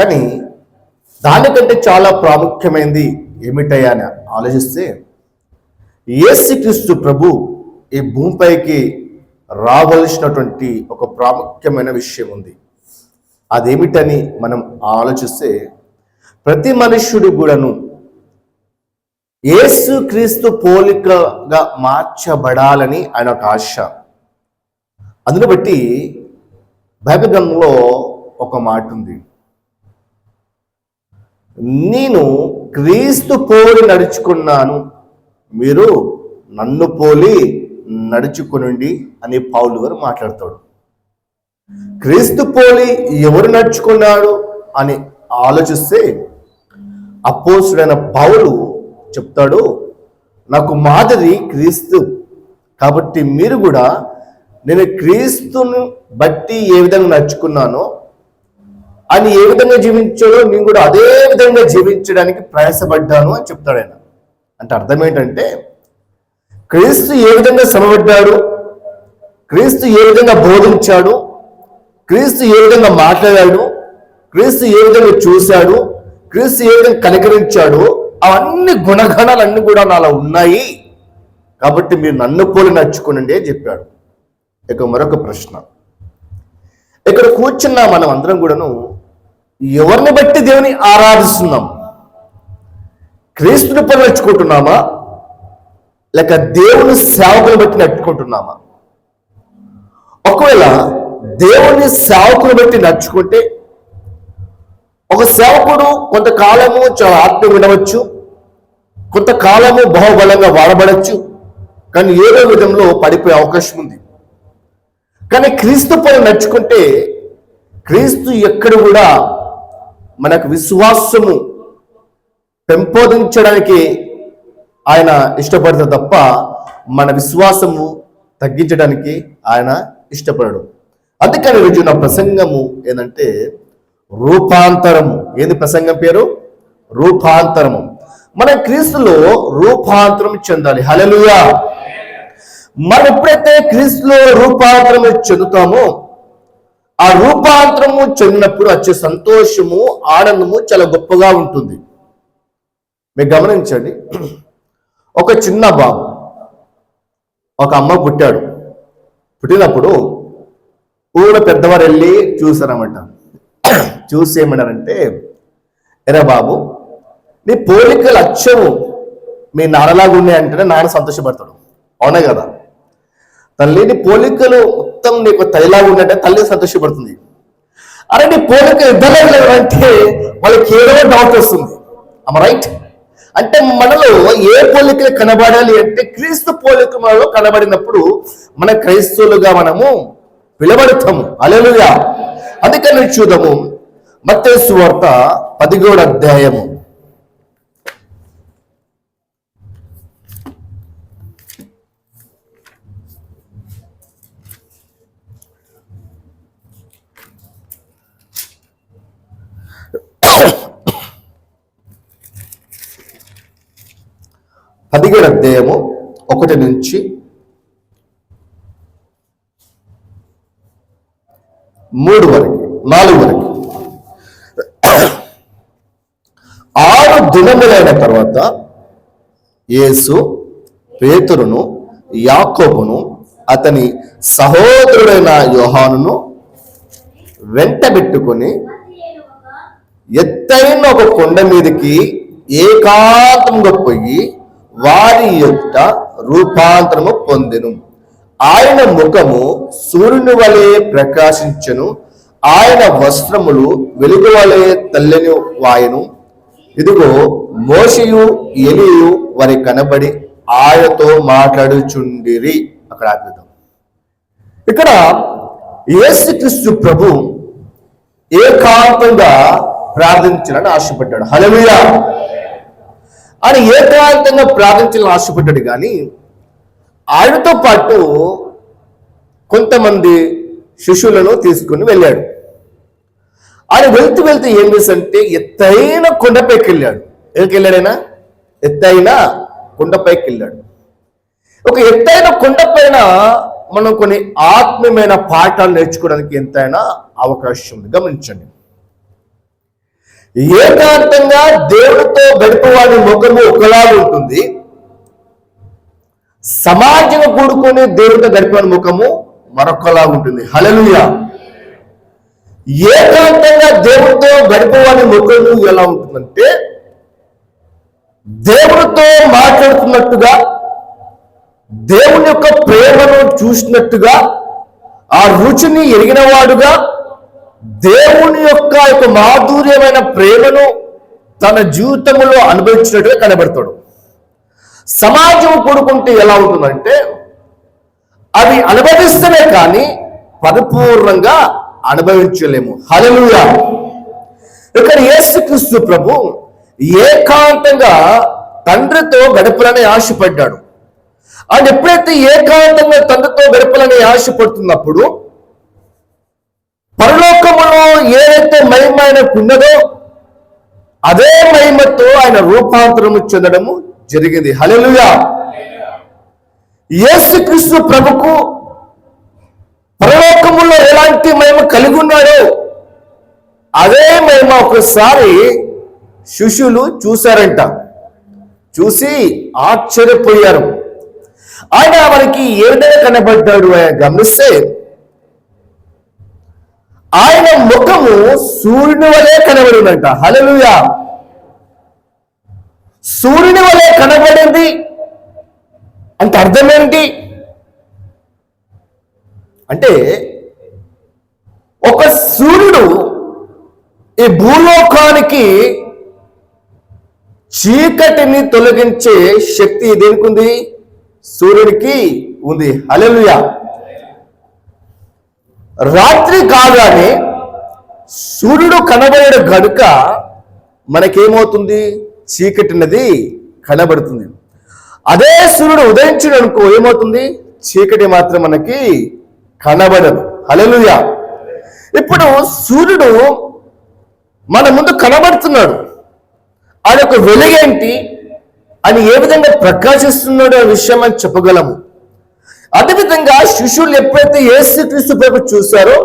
కానీ దానికంటే చాలా ప్రాముఖ్యమైనది ఏమిటయ్యా అని ఆలోచిస్తే యేసుక్రీస్తు ప్రభు ఈ భూమిపైకి రావలసినటువంటి ఒక ప్రాముఖ్యమైన విషయం ఉంది. అదేమిటని మనం ఆలోచిస్తే ప్రతి మనుష్యుడు కూడాను యేసుక్రీస్తు పోలికగా మార్చబడాలని ఆయన ఒక ఆశ. అందును బట్టి బైబిల్ గ్రంథంలో ఒక మాట ఉంది, నేను క్రీస్తు పోలి నడుచుకున్నాను, మీరు నన్ను పోలి నడుచుకునండి అని పౌలు గారు మాట్లాడతాడు. క్రీస్తు పోలి ఎవరు నడుచుకున్నాడు అని ఆలోచిస్తే అపోస్తుడైన పౌలు చెప్తాడు, నాకు మాదిరి క్రీస్తు, కాబట్టి మీరు కూడా నేను క్రీస్తును బట్టి ఏ విధంగా నడుచుకున్నానో అని ఏ విధంగా జీవించాడో నేను కూడా అదే విధంగా జీవించడానికి ప్రయాసపడ్డాను అని చెప్తాడు ఆయన. అంటే అర్థం ఏంటంటే క్రీస్తు ఏ విధంగా శ్రమపడ్డాడు, క్రీస్తు ఏ విధంగా బోధించాడు, క్రీస్తు ఏ విధంగా మాట్లాడాడు, క్రీస్తు ఏ విధంగా చూశాడు, క్రీస్తు ఏ విధంగా కనికరించాడు, అవన్నీ గుణగణాలన్నీ కూడా నాలో ఉన్నాయి, కాబట్టి మీరు నన్ను పోలి నడుచుకోనండి అని చెప్పాడు. ఇక మరొక ప్రశ్న, ఇక్కడ కూర్చున్న మనం అందరం కూడాను ఎవరిని బట్టి దేవుని ఆరాధిస్తున్నాం? క్రీస్తుని పోలి నడుచుకుంటున్నామా, లేక దేవుని సేవకుని బట్టి నడుచుకుంటున్నామా? ఒకవేళ దేవుని సేవకుని బట్టి నడుచుకుంటే ఒక సేవకుడు కొంతకాలము చాలా ఆత్మీయం ఉండవచ్చు, కొంతకాలము బాహుబలంగా వాడబడచ్చు, కానీ ఏదో విధంలో పడిపోయే అవకాశం ఉంది. కానీ క్రీస్తు పోలి నడుచుకుంటే క్రీస్తు ఎక్కడ కూడా మనకు విశ్వాసము పెంపొందించడానికి ఆయన ఇష్టపడతాడు తప్ప మన విశ్వాసము తగ్గించడానికి ఆయన ఇష్టపడడు. అందుకని రోజు నా ప్రసంగము ఏంటంటే రూపాంతరము. ఏంది ప్రసంగం పేరు? రూపాంతరము. మన క్రీస్తులో రూపాంతరం చెందాలి. హల్లెలూయా. మనం ఎప్పుడైతే క్రీస్తులో రూపాంతరము చెందుతామో ఆ రూపాంతరము చెందినప్పుడు వచ్చే సంతోషము, ఆనందము చాలా గొప్పగా ఉంటుంది. మీరు గమనించండి, ఒక చిన్న బాబు ఒక అమ్మ పుట్టాడు. పుట్టినప్పుడు ఊళ్ళో పెద్దవారు వెళ్ళి చూసారన్నమాట. చూసి ఏమన్నారంటే, ఎరా బాబు, నీ పోలికలు అచ్చము మీ నాన్నలాగా ఉన్నాయంటేనే నాన్న సంతోషపడతాడు. అవునా కదా? తల్లి నీ పోలికలు మొత్తం నీకు తల్లిలాగా ఉన్నట్టే తల్లి సంతోషపడుతుంది. అరే నీ పోలిక ఇద్దరు అంటే వాళ్ళకి ఏదో డౌట్ వస్తుంది. అమ్మ రైట్? అంటే మనలో ఏ పోలికలు కనబడాలి అంటే క్రీస్తు పోలిక మనలో కనబడినప్పుడు మన క్రైస్తవులుగా మనము పిలబడతాము. హల్లెలూయా. అందుకని చూద్దాము మత్తయి సువార్త 17వ అధ్యాయము. పదిహేడు అధ్యాయము 1 నుంచి 3 వరకు 4 వరకు. 6 దినములైన తర్వాత యేసు పేతురును, యాకోబును, అతని సహోదరుడైన యోహానును వెంటబెట్టుకొని ఎత్తైన ఒక కొండ మీదకి ఏకాంతంగా పోయి వారి యొక్క రూపాంతరము పొందెను. ఆయన ముఖము సూర్యుని వలె ప్రకాశించెను, ఆయన వస్త్రములు వెలుగు వలె తెల్లని వాయెను. ఇదిగో మోషేయు ఎలీయు వారి కనబడి ఆయనతో మాట్లాడుచుండిరి. అక్కడ ఆపిద్దాం. ఇక్కడ యేసుక్రీస్తు ప్రభు ఏకాంతంగా ప్రార్థించాలని ఆశపడ్డాడు. హల్లెలూయా. ఆయన ఏకాంతంగా ప్రార్థించాలని ఆశపడ్డాడు. కానీ ఆయనతో పాటు కొంతమంది శిష్యులను తీసుకుని వెళ్ళాడు. ఆయన వెళ్తూ ఏం చేసంటే ఎత్తైన కొండపైకి వెళ్ళాడు. ఎందుకు వెళ్ళాడైనా? ఎత్తైన కొండపైకి వెళ్ళాడు. ఒక ఎత్తైన కొండపైన మనం కొన్ని ఆత్మీయమైన పాఠాలు నేర్చుకోవడానికి ఎంతైనా అవకాశం ఉంది. గమనించండి, ఏకాంతంగా దేవుడితో గడిపేవాడి ముఖము ఒకలాగా ఉంటుంది, సమాజంగా కూడుకొని దేవుడితో గడిపేవాడి ముఖము మరొకలా ఉంటుంది. హల్లెలూయా. ఏకాంతంగా దేవుడితో గడిపేవాడి ముఖము ఎలా ఉంటుందంటే దేవుడితో మాట్లాడుతున్నట్టుగా, దేవుని యొక్క ప్రేమను చూసినట్టుగా, ఆ రుచిని ఎరిగినవాడుగా, దేవుని యొక్క మాధుర్యమైన ప్రేమను తన జీవితంలో అనుభవించినట్టుగా కనబడతాడు. సమాజం కూడుకుంటే ఎలా ఉంటుందంటే అది అనుభవిస్తేనే కానీ పరిపూర్ణంగా అనుభవించలేము. హల్లెలూయా. ఇక్కడ యేసుక్రీస్తు ప్రభు ఏకాంతంగా తండ్రితో గడపాలని ఆశపడ్డాడు. ఆయన ఎప్పుడైతే ఏకాంతంగా తండ్రితో గడపాలని ఆశపడుతున్నప్పుడు పరలోకములో ఏదైతే మహిమ ఆయనకు ఉన్నదో అదే మహిమతో ఆయన రూపాంతరము చెందడము జరిగింది. హల్లెలూయా. యేసుక్రీస్తు ప్రభుకు పరలోకములో ఎలాంటి మహిమ కలిగి ఉన్నాడో అదే మహిమ ఒకసారి శిష్యులు చూశారంట. చూసి ఆశ్చర్యపోయారు. ఆయన మనకి ఏ విధంగా కనబడ్డాడు ఆయన గమనిస్తే ఆయన ముఖము సూర్యుని వలె కనబడిందంట. హల్లెలూయా. సూర్యుని వలె కనబడింది అంటే అర్థం ఏంటి అంటే ఒక సూర్యుడు ఈ భూలోకానికి చీకటిని తొలగించే శక్తి దేనికి ఉంది? సూర్యుడికి ఉంది. హల్లెలూయా. రాత్రి కాగానే సూర్యుడు కనబడే గనుక మనకేమవుతుంది? చీకటి నది కనబడుతుంది. అదే సూర్యుడు ఉదయించడం అనుకో ఏమవుతుంది? చీకటి మాత్రం మనకి కనబడదు. హల్లెలూయా. ఇప్పుడు సూర్యుడు మన ముందు కనబడుతున్నాడు. ఆయన యొక్క వెలుగేంటి, అని ఏ విధంగా ప్రకాశిస్తున్నాడు అనే విషయం అని చెప్పగలము. అదేవిధంగా శిష్యులు ఎప్పుడైతే యేసుక్రీస్తు ప్రభు చూశారో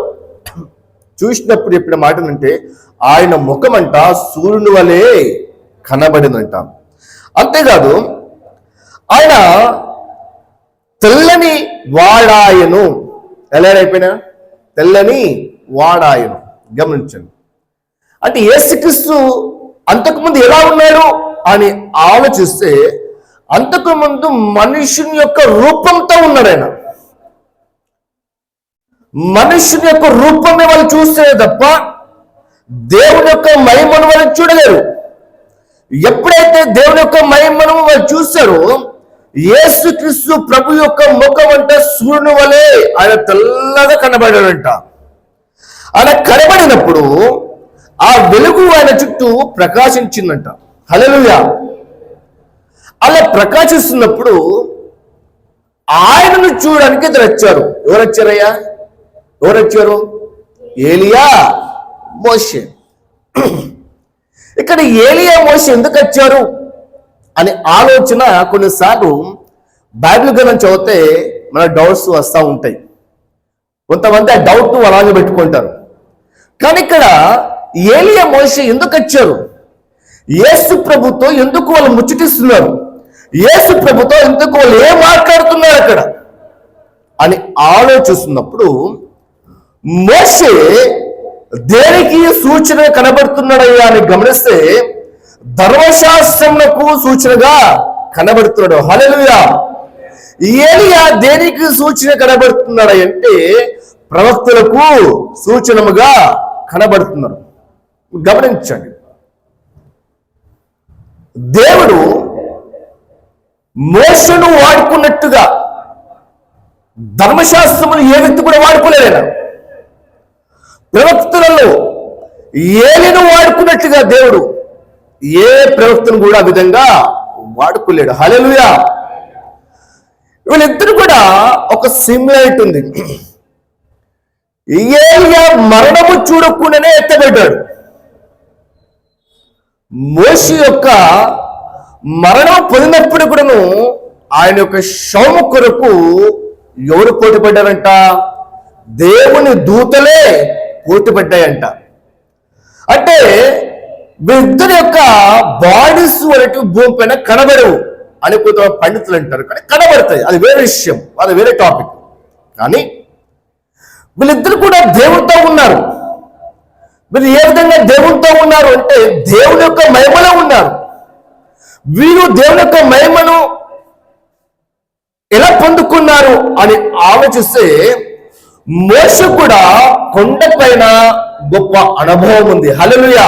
చూసినప్పుడు ఎప్పుడు మాటనంటే ఆయన ముఖం అంట సూర్యుని వలె కనబడిందంట. అంతేకాదు ఆయన తెల్లని వాడాయను. ఎలా అయిపోయినా తెల్లని వాడాయను. గమనించండి. అంటే యేసుక్రీస్తు అంతకుముందు ఎలా ఉన్నాడు అని ఆలోచిస్తే అంతకుముందు మనుషుని యొక్క రూపంతో ఉన్నాడు ఆయన. మనుషుని యొక్క రూపమే వాళ్ళు చూస్తే తప్ప దేవుని యొక్క మహిమను వాళ్ళు చూడలేరు. ఎప్పుడైతే దేవుని యొక్క మహిమను వాళ్ళు చూశారో యేసుక్రీస్తు ప్రభు యొక్క ముఖం అంటే సూర్యుని వలె ఆయన తెల్లగా కనబడాడంట. ఆయన కనబడినప్పుడు ఆ వెలుగు ఆయన చుట్టూ ప్రకాశించిందంట. హల్లెలూయా. అలా ప్రకాశిస్తున్నప్పుడు ఆయనను చూడడానికి ఇద్దరు వచ్చారు. ఎవరు వచ్చారయ్యా? ఎవరు వచ్చారు? ఏలియా, మోషే. ఇక్కడ ఏలియా, మోషే ఎందుకు వచ్చారు అనే ఆలోచన కొన్నిసార్లు బైబిల్ గ్రంథం చదివితే మన డౌట్స్ వస్తూ ఉంటాయి. కొంతమంది ఆ డౌట్ అలాగే పెట్టుకుంటారు. కానీ ఇక్కడ ఏలియా, మోషే ఎందుకు వచ్చారు? యేసు ప్రభుతో ఎందుకు వాళ్ళు ముచ్చటిస్తున్నారు? యేసు ప్రభుతో ఎందుకు వాళ్ళు ఏం మాట్లాడుతున్నారు అక్కడ అని ఆలోచిస్తున్నప్పుడు మోషే దేనికి సూచన కనబడుతున్నాడయ్యా అని గమనిస్తే ధర్మశాస్త్రమునకు సూచనగా కనబడుతున్నాడు. హల్లెలూయా. ఏలియా దేనికి సూచన కనబడుతున్నాడంటే ప్రవక్తలకు సూచనముగా కనబడుతున్నారు. గమనించండి. దేవుడు మోషను వాడుకున్నట్టుగా ధర్మశాస్త్రములు ఏ వ్యక్తి కూడా వాడుకోలేడు. ప్రవక్తలలో ఏలిను వాడుకున్నట్టుగా దేవుడు ఏ ప్రవక్తను కూడా ఆ విధంగా వాడుకోలేడు. హల్లెలూయా. వీళ్ళిద్దరు కూడా ఒక సిమిలారిటీ ఉంది. ఏలియా మరణము చూడకుండానే ఎత్తబడ్డాడు. మోషే యొక్క మరణం పొందినప్పుడు కూడాను ఆయన యొక్క శవము కొరకు ఎవరు పోటీపడ్డారంట? దేవుని దూతలే పోటీపడ్డాయంట. అంటే వీరిద్దరి యొక్క బాడీస్ వరకు భూమి పైన కనబడవు అని కొంత పండితులు అంటారు, కానీ కనబడతాయి, అది వేరే విషయం, అది వేరే టాపిక్. కానీ వీళ్ళిద్దరు కూడా దేవునితో ఉన్నారు. వీళ్ళు ఏ విధంగా దేవునితో ఉన్నారు అంటే దేవుని యొక్క మహిమలో ఉన్నారు. వీరు దేవుని యొక్క మహిమను ఎలా పొందుకున్నారు అని ఆలోచిస్తే మోషే కూడా కొండపైన గొప్ప అనుభవం ఉంది. హల్లెలూయా.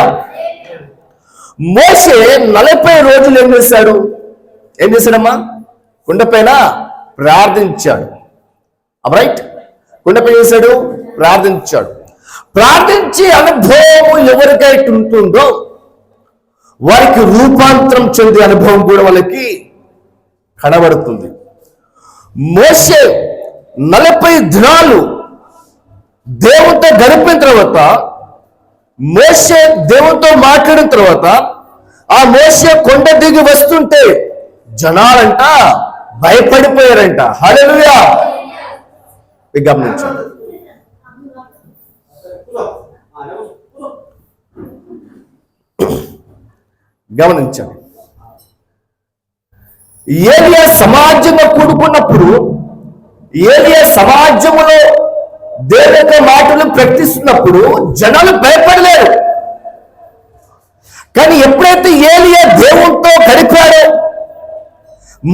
మోషే 40 రోజులు ఏం చేశాడమ్మా? కొండపైన ప్రార్థించాడు. రైట్, కొండపై చేశాడు, ప్రార్థించాడు. ప్రార్థించి అనుభవం ఎవరికైతే ఉంటుందో వారికి రూపాంతరం చెందే అనుభవం కూడా వాళ్ళకి కనబడుతుంది. మోషే 40 దినాలు దేవునితో గడిపిన తర్వాత, మోషే దేవునితో మాట్లాడిన తర్వాత, ఆ మోషే కొండ దిగి వస్తుంటే జనాలంట భయపడిపోయారంట. హల్లెలూయా. గమనించండి. గమనించండి, ఏలియా సమాజంగా కూడుకున్నప్పుడు, ఏలియా సమాజంలో దేవుని యొక్క మాటలు ప్రకటిస్తున్నప్పుడు జనాలు భయపడలేరు. కానీ ఎప్పుడైతే ఏలియా దేవునితో గడిపాడో,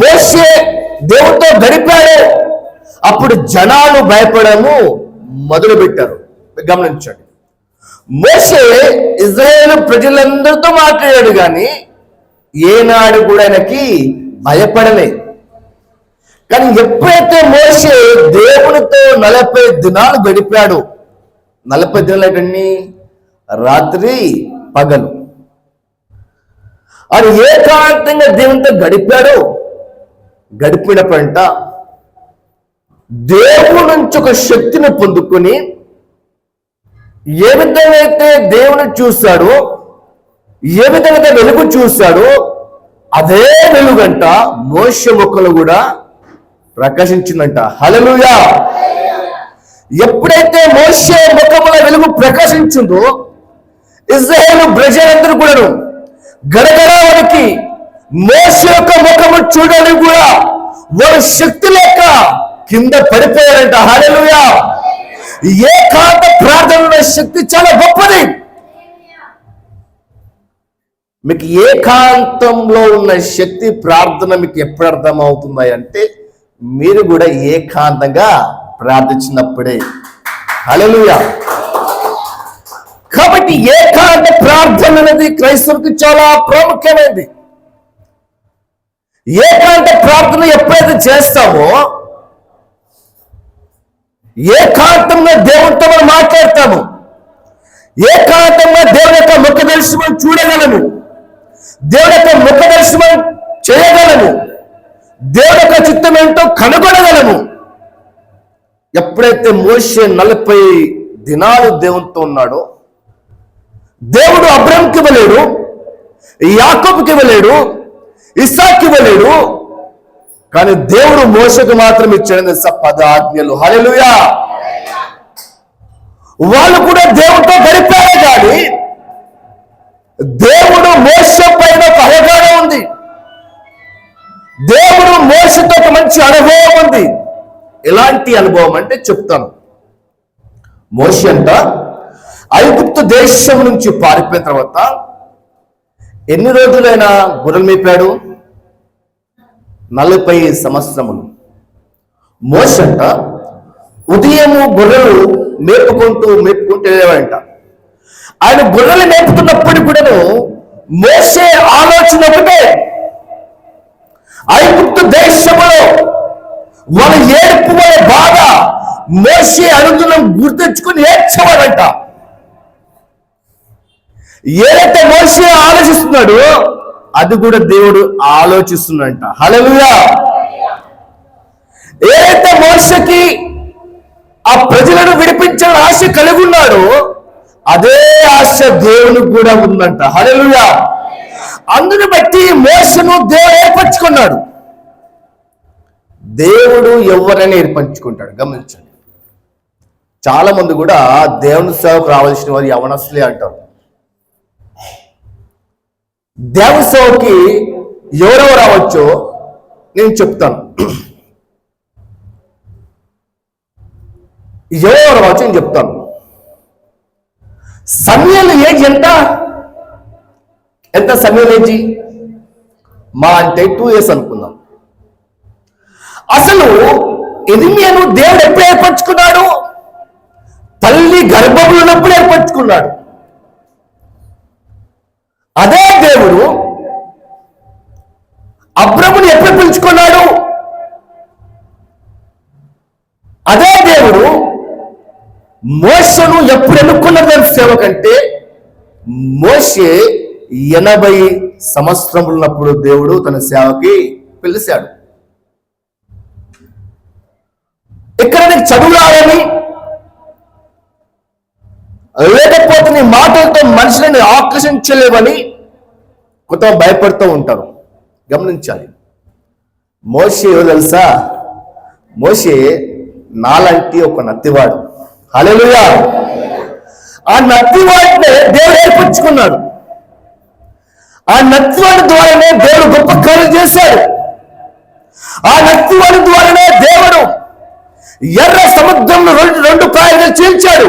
మోషే దేవునితో గడిపాడో, అప్పుడు జనాలు భయపడము మొదలుపెట్టారు. గమనించండి, మోషే ఇజ్రాయేలు ప్రజలందరితో మాట్లాడాడు, కానీ ఏనాడు కూడా ఆయనకి భయపడలే. కానీ ఎప్పుడైతే మోషే దేవునితో 40 దినాలు గడిపాడు, 40 దినాలు ఏంటండి? రాత్రి పగలు. అది ఏకాంతంగా దేవునితో గడిపినప్పుడంట దేవుని నుంచి ఒక శక్తిని పొందుకొని, ఏ విధంగా అయితే దేవుని చూశాడో, ఏ విధంగా వెలుగు చూశాడో అదే వెలుగంట మోషే ముఖంలో కూడా ప్రకాశించిందంట. హల్లెలూయా. ఎప్పుడైతే మోషే ముఖంలో వెలుగు ప్రకాశించిందో ఇశ్రాయేలు ప్రజలందరూ కూడాను గడగడా వారికి మోషే యొక్క ముఖము చూడడానికి కూడా వారి శక్తి లేక కింద పడిపోయారంట. హల్లెలూయా. ఏకాంత ప్రార్థన శక్తి చాలా గొప్పది. మీకు ఏకాంతంలో ఉన్న శక్తి ప్రార్థన మీకు ఎప్పుడు అర్థం అవుతుంది అంటే మీరు కూడా ఏకాంతంగా ప్రార్థించినప్పుడే. హల్లెలూయా. కాబట్టి ఏకాంత ప్రార్థన అనేది క్రైస్తవులకు చాలా ప్రాముఖ్యమైనది. ఏకాంత ప్రార్థన ఎప్పుడైతే చేస్తామో, ఏకాంతంగా దేవునితో మనం మాట్లాడతాము, ఏకాంతంగా దేవుని యొక్క ముఖ దర్శనం చూడగలము, దేవుని యొక్క ముఖ దర్శనం చేయగలము, దేవుని యొక్క చిత్తం ఏంటో కనుగొనగలము. ఎప్పుడైతే మోషే 40 దినాలు దేవునితో ఉన్నాడో, దేవుడు అబ్రహాంకి ఇవ్వలేడు, యాకోబుకి ఇవ్వలేడు, ఇస్సాక్కి ఇవ్వలేడు, కానీ దేవుడు మోషేకు మాత్రం ఇచ్చాడు 10 ఆజ్ఞలు. హల్లెలూయా. వాళ్ళు కూడా దేవుడితో గడిపారే, కానీ దేవుడు మోషే పైన ఒక అవగాహన ఉంది, దేవుడు మోషేతో ఒక మంచి అనుభవం ఉంది. ఎలాంటి అనుభవం అంటే చెప్తాను. మోషే అంట ఐగుప్తు దేశం నుంచి పారిపోయిన తర్వాత ఎన్ని రోజులైనా గొర్రెలు మేపాడు? 40 సంవత్సరములు. మోషే అంట ఉదయము గొర్రెలు మేపుకుంటూ వెళ్ళేవాడంట. ఆయన గొర్రెలు మేపుతున్నప్పుడు కూడాను మోషే ఆలోచన ఒకటే, ఐగుప్తు దేశంలో వాళ్ళ ఏడుపు, వాళ్ళ బాధ మోషే అనుదినం గుర్తించుకుని ఏడ్చేవాడంట. ఏదైతే మోషే ఆలోచిస్తున్నాడో అది కూడా దేవుడు ఆలోచిస్తున్నాడంట. హల్లెలూయా. ఏదైతే మోషేకి ఆ ప్రజలను విడిపించాలని ఆశ కలిగి ఉన్నాడో అదే ఆశ దేవునికి కూడా ఉందంట. హల్లెలూయా. అందుని బట్టి మోషేను దేవుడు ఏర్పరచుకున్నాడు. దేవుడు ఎవరైనా ఏర్పరచుకుంటాడు. గమనించండి, చాలా మంది కూడా దేవుని సేవకు రావాల్సిన వారు యవనస్తులే అంటారు. దేవసేవకి ఎవరెవరు రావచ్చో నేను చెప్తాను. ఎవరెవరు రావచ్చు నేను చెప్తాను. సమయలు ఏజ్ ఎంత సమయలు ఏజీ మా అంటే 2 years అనుకుందాం. అసలు ఎరిమియాను దేవుడు ఎప్పుడు ఏర్పరచుకున్నాడు? తల్లి గర్భంలో ఉన్నప్పుడు ఏర్పరచుకున్నాడు. అదే దేవుడు అబ్రహాముని ఎప్పుడు పిలుచుకున్నాడు? అదే దేవుడు మోషేను ఎప్పుడు ఎన్నుకున్నది సేవ కంటే మోషే 80 సంవత్సరములు ఉన్నప్పుడు దేవుడు తన సేవకి పిలిచాడు. ఇక్కడ నీకు చదువు రావని, లేకపోతే నీ మాటలతో మనుషులని ఆకర్షించలేవని కొంత భయపడుతూ ఉంటారు. గమనించాలి. మోషే తెలుసా? మోషే నాలాంటి ఒక నత్తివాడు. హల్లెలూయా. ఆ నత్తివాడినే దేవుడు ఏర్పరచుకున్నాడు. ఆ నత్తివాడి ద్వారానే దేవుడు గొప్ప కార్యం చేశాడు. ఆ నత్తివాడి ద్వారానే దేవుడు ఎర్ర సముద్రంలో రెండు కాయలు చీల్చాడు.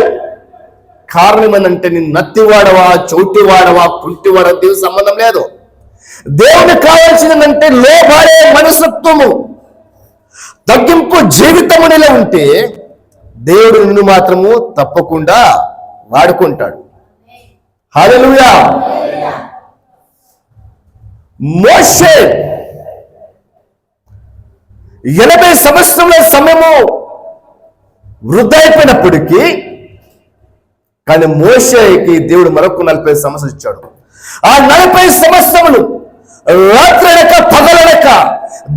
కారణం ఏంటంటే నీ నత్తివాడవా, చౌటివాడవా, కుంటివాడవా దేవునికి సంబంధం లేదు. దేవునికి కావాల్సిందంటే లోబడే మనస్తత్వము, తగ్గింపు జీవితము నీలో ఉంటే దేవుడు నిన్ను మాత్రము తప్పకుండా వాడుకుంటాడు. హల్లెలూయా. మోషే 80 సంవత్సరముల సమయము వృద్ధా అయిపోయినప్పటికీ కానీ మోషేకి దేవుడు మరొక 40 సంవత్సరాలు ఇచ్చాడు. ఆ 40 సంవత్సరములు రాత్రనక పగలనక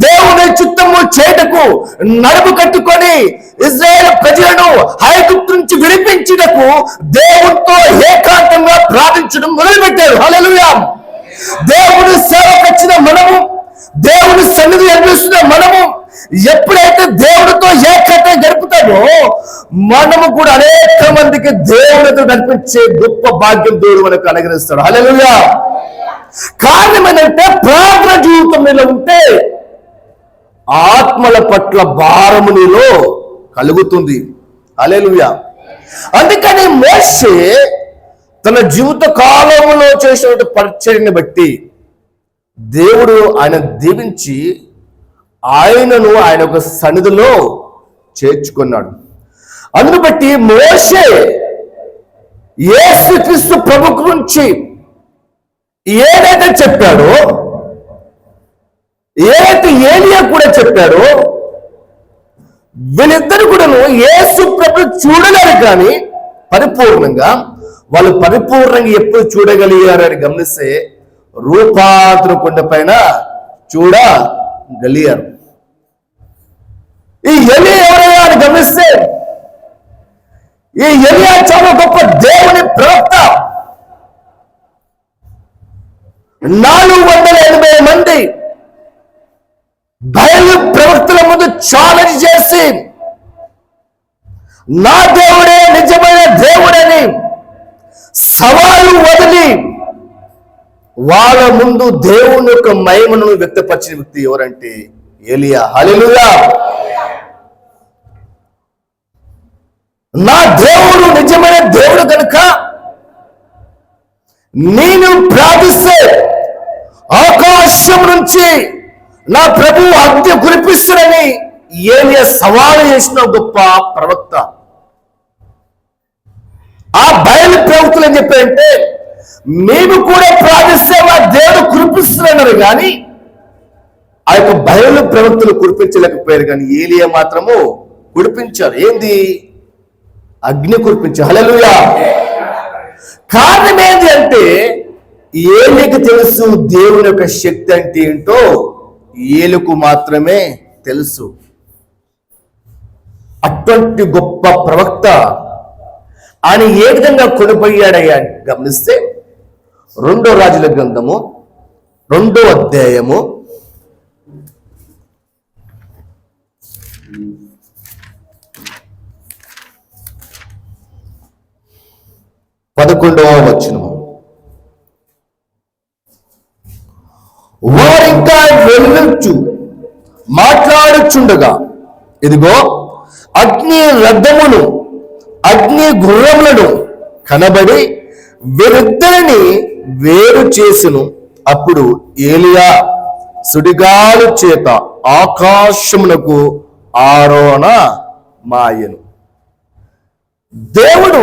దేవుని చిత్తము చేయటకు నడుము కట్టుకొని ఇశ్రాయేలు ప్రజలను ఐగుప్తు నుంచి విడిపించుటకు దేవునితో ఏకాంతంగా ప్రార్థించడం మొదలుపెట్టారు. హల్లెలూయా. దేవుని సేవకు వచ్చిన మనము, దేవుని సన్నిధి అనిపిస్తున్న మనము ఎప్పుడైతే దేవుడితో ఏకత గడుపుతామో మనము కూడా అనేక మందికి దేవుడితో నడిపించే గొప్ప భాగ్యం దేవుడు మనకు అనుగ్రహిస్తాడు. హల్లెలూయా. కారణం ఏంటంటే ప్రార్థన జీవితం నీలో ఉంటే ఆత్మల పట్ల భారము నీలో కలుగుతుంది. హల్లెలూయా. అందుకని మోషే తన జీవిత కాలంలో చేసిన పరిచర్యని బట్టి దేవుడు ఆయన దీవించి ఆయనను ఆయన ఒక సన్నిధిలో చేర్చుకున్నాడు. అందును బట్టి మోషే యేసుక్రీస్తు ప్రభు గురించి ఏదైతే చెప్పాడో, ఏదైతే ఏలియా కూడా చెప్పాడో, వీళ్ళిద్దరు కూడాను యేసు ప్రభు చూడలేరు కానీ పరిపూర్ణంగా వాళ్ళు పరిపూర్ణంగా ఎప్పుడు చూడగలిగారని గమనిస్తే రూపాంతర కొండ పైన చూడగలిగారు. ఈ ఎలియా ఎవరయ్యా అని గమనిస్తే ఈ ఎలియా చాలా గొప్ప దేవుని ప్రవక్త. 480 మంది బయలు ప్రవక్తల ముందు ఛాలెంజ్ చేసి నా దేవుడే నిజమైన దేవుడని సవాలు వదిలి వాళ్ళ ముందు దేవుని యొక్క మహిమను వ్యక్తపరిచిన వ్యక్తి ఎవరంటే ఏలియా. హల్లెలూయా. నా దేవుడు నిజమైన దేవుడు కనుక నేను ప్రార్థిస్తే ఆకాశం నుంచి నా ప్రభు అగ్ని కురిపిస్తున్నని ఏలియా సవాలు చేసిన గొప్ప ప్రవక్త. ఆ బయలు ప్రవక్తలు ఏం చెప్పారంటే మేము కూడా ప్రార్థిస్తే మా దేవుడు కురిపిస్తున్నారు కానీ ఆ యొక్క బయలు ప్రవక్తలు కురిపించలేకపోయారు. కానీ ఏలియా మాత్రము కురిపించారు. ఏంది? అగ్ని కురిపించారు. హల్లెలూయా. కారణం ఏంటి అంటే ఏలికి తెలుసు దేవుని యొక్క శక్తి అంటే ఏంటో ఏలుకు మాత్రమే తెలుసు. అటువంటి గొప్ప ప్రవక్త ఆయన ఏ విధంగా కొనిపోయాడయ్యా గమనిస్తే 2 రాజుల గ్రంథము 2వ అధ్యాయము 11వ వచనము. వారు ఇంకా వెళ్ళొచ్చు మాట్లాడుచుండగా, ఇదిగో అగ్ని రథమును అగ్ని గుర్రములను కనబడి వీరిద్దరిని వేరు చేసును. అప్పుడు ఏలియా సుడిగాలు చేత ఆకాశమునకు ఆరోహణ మాయను. దేవుడు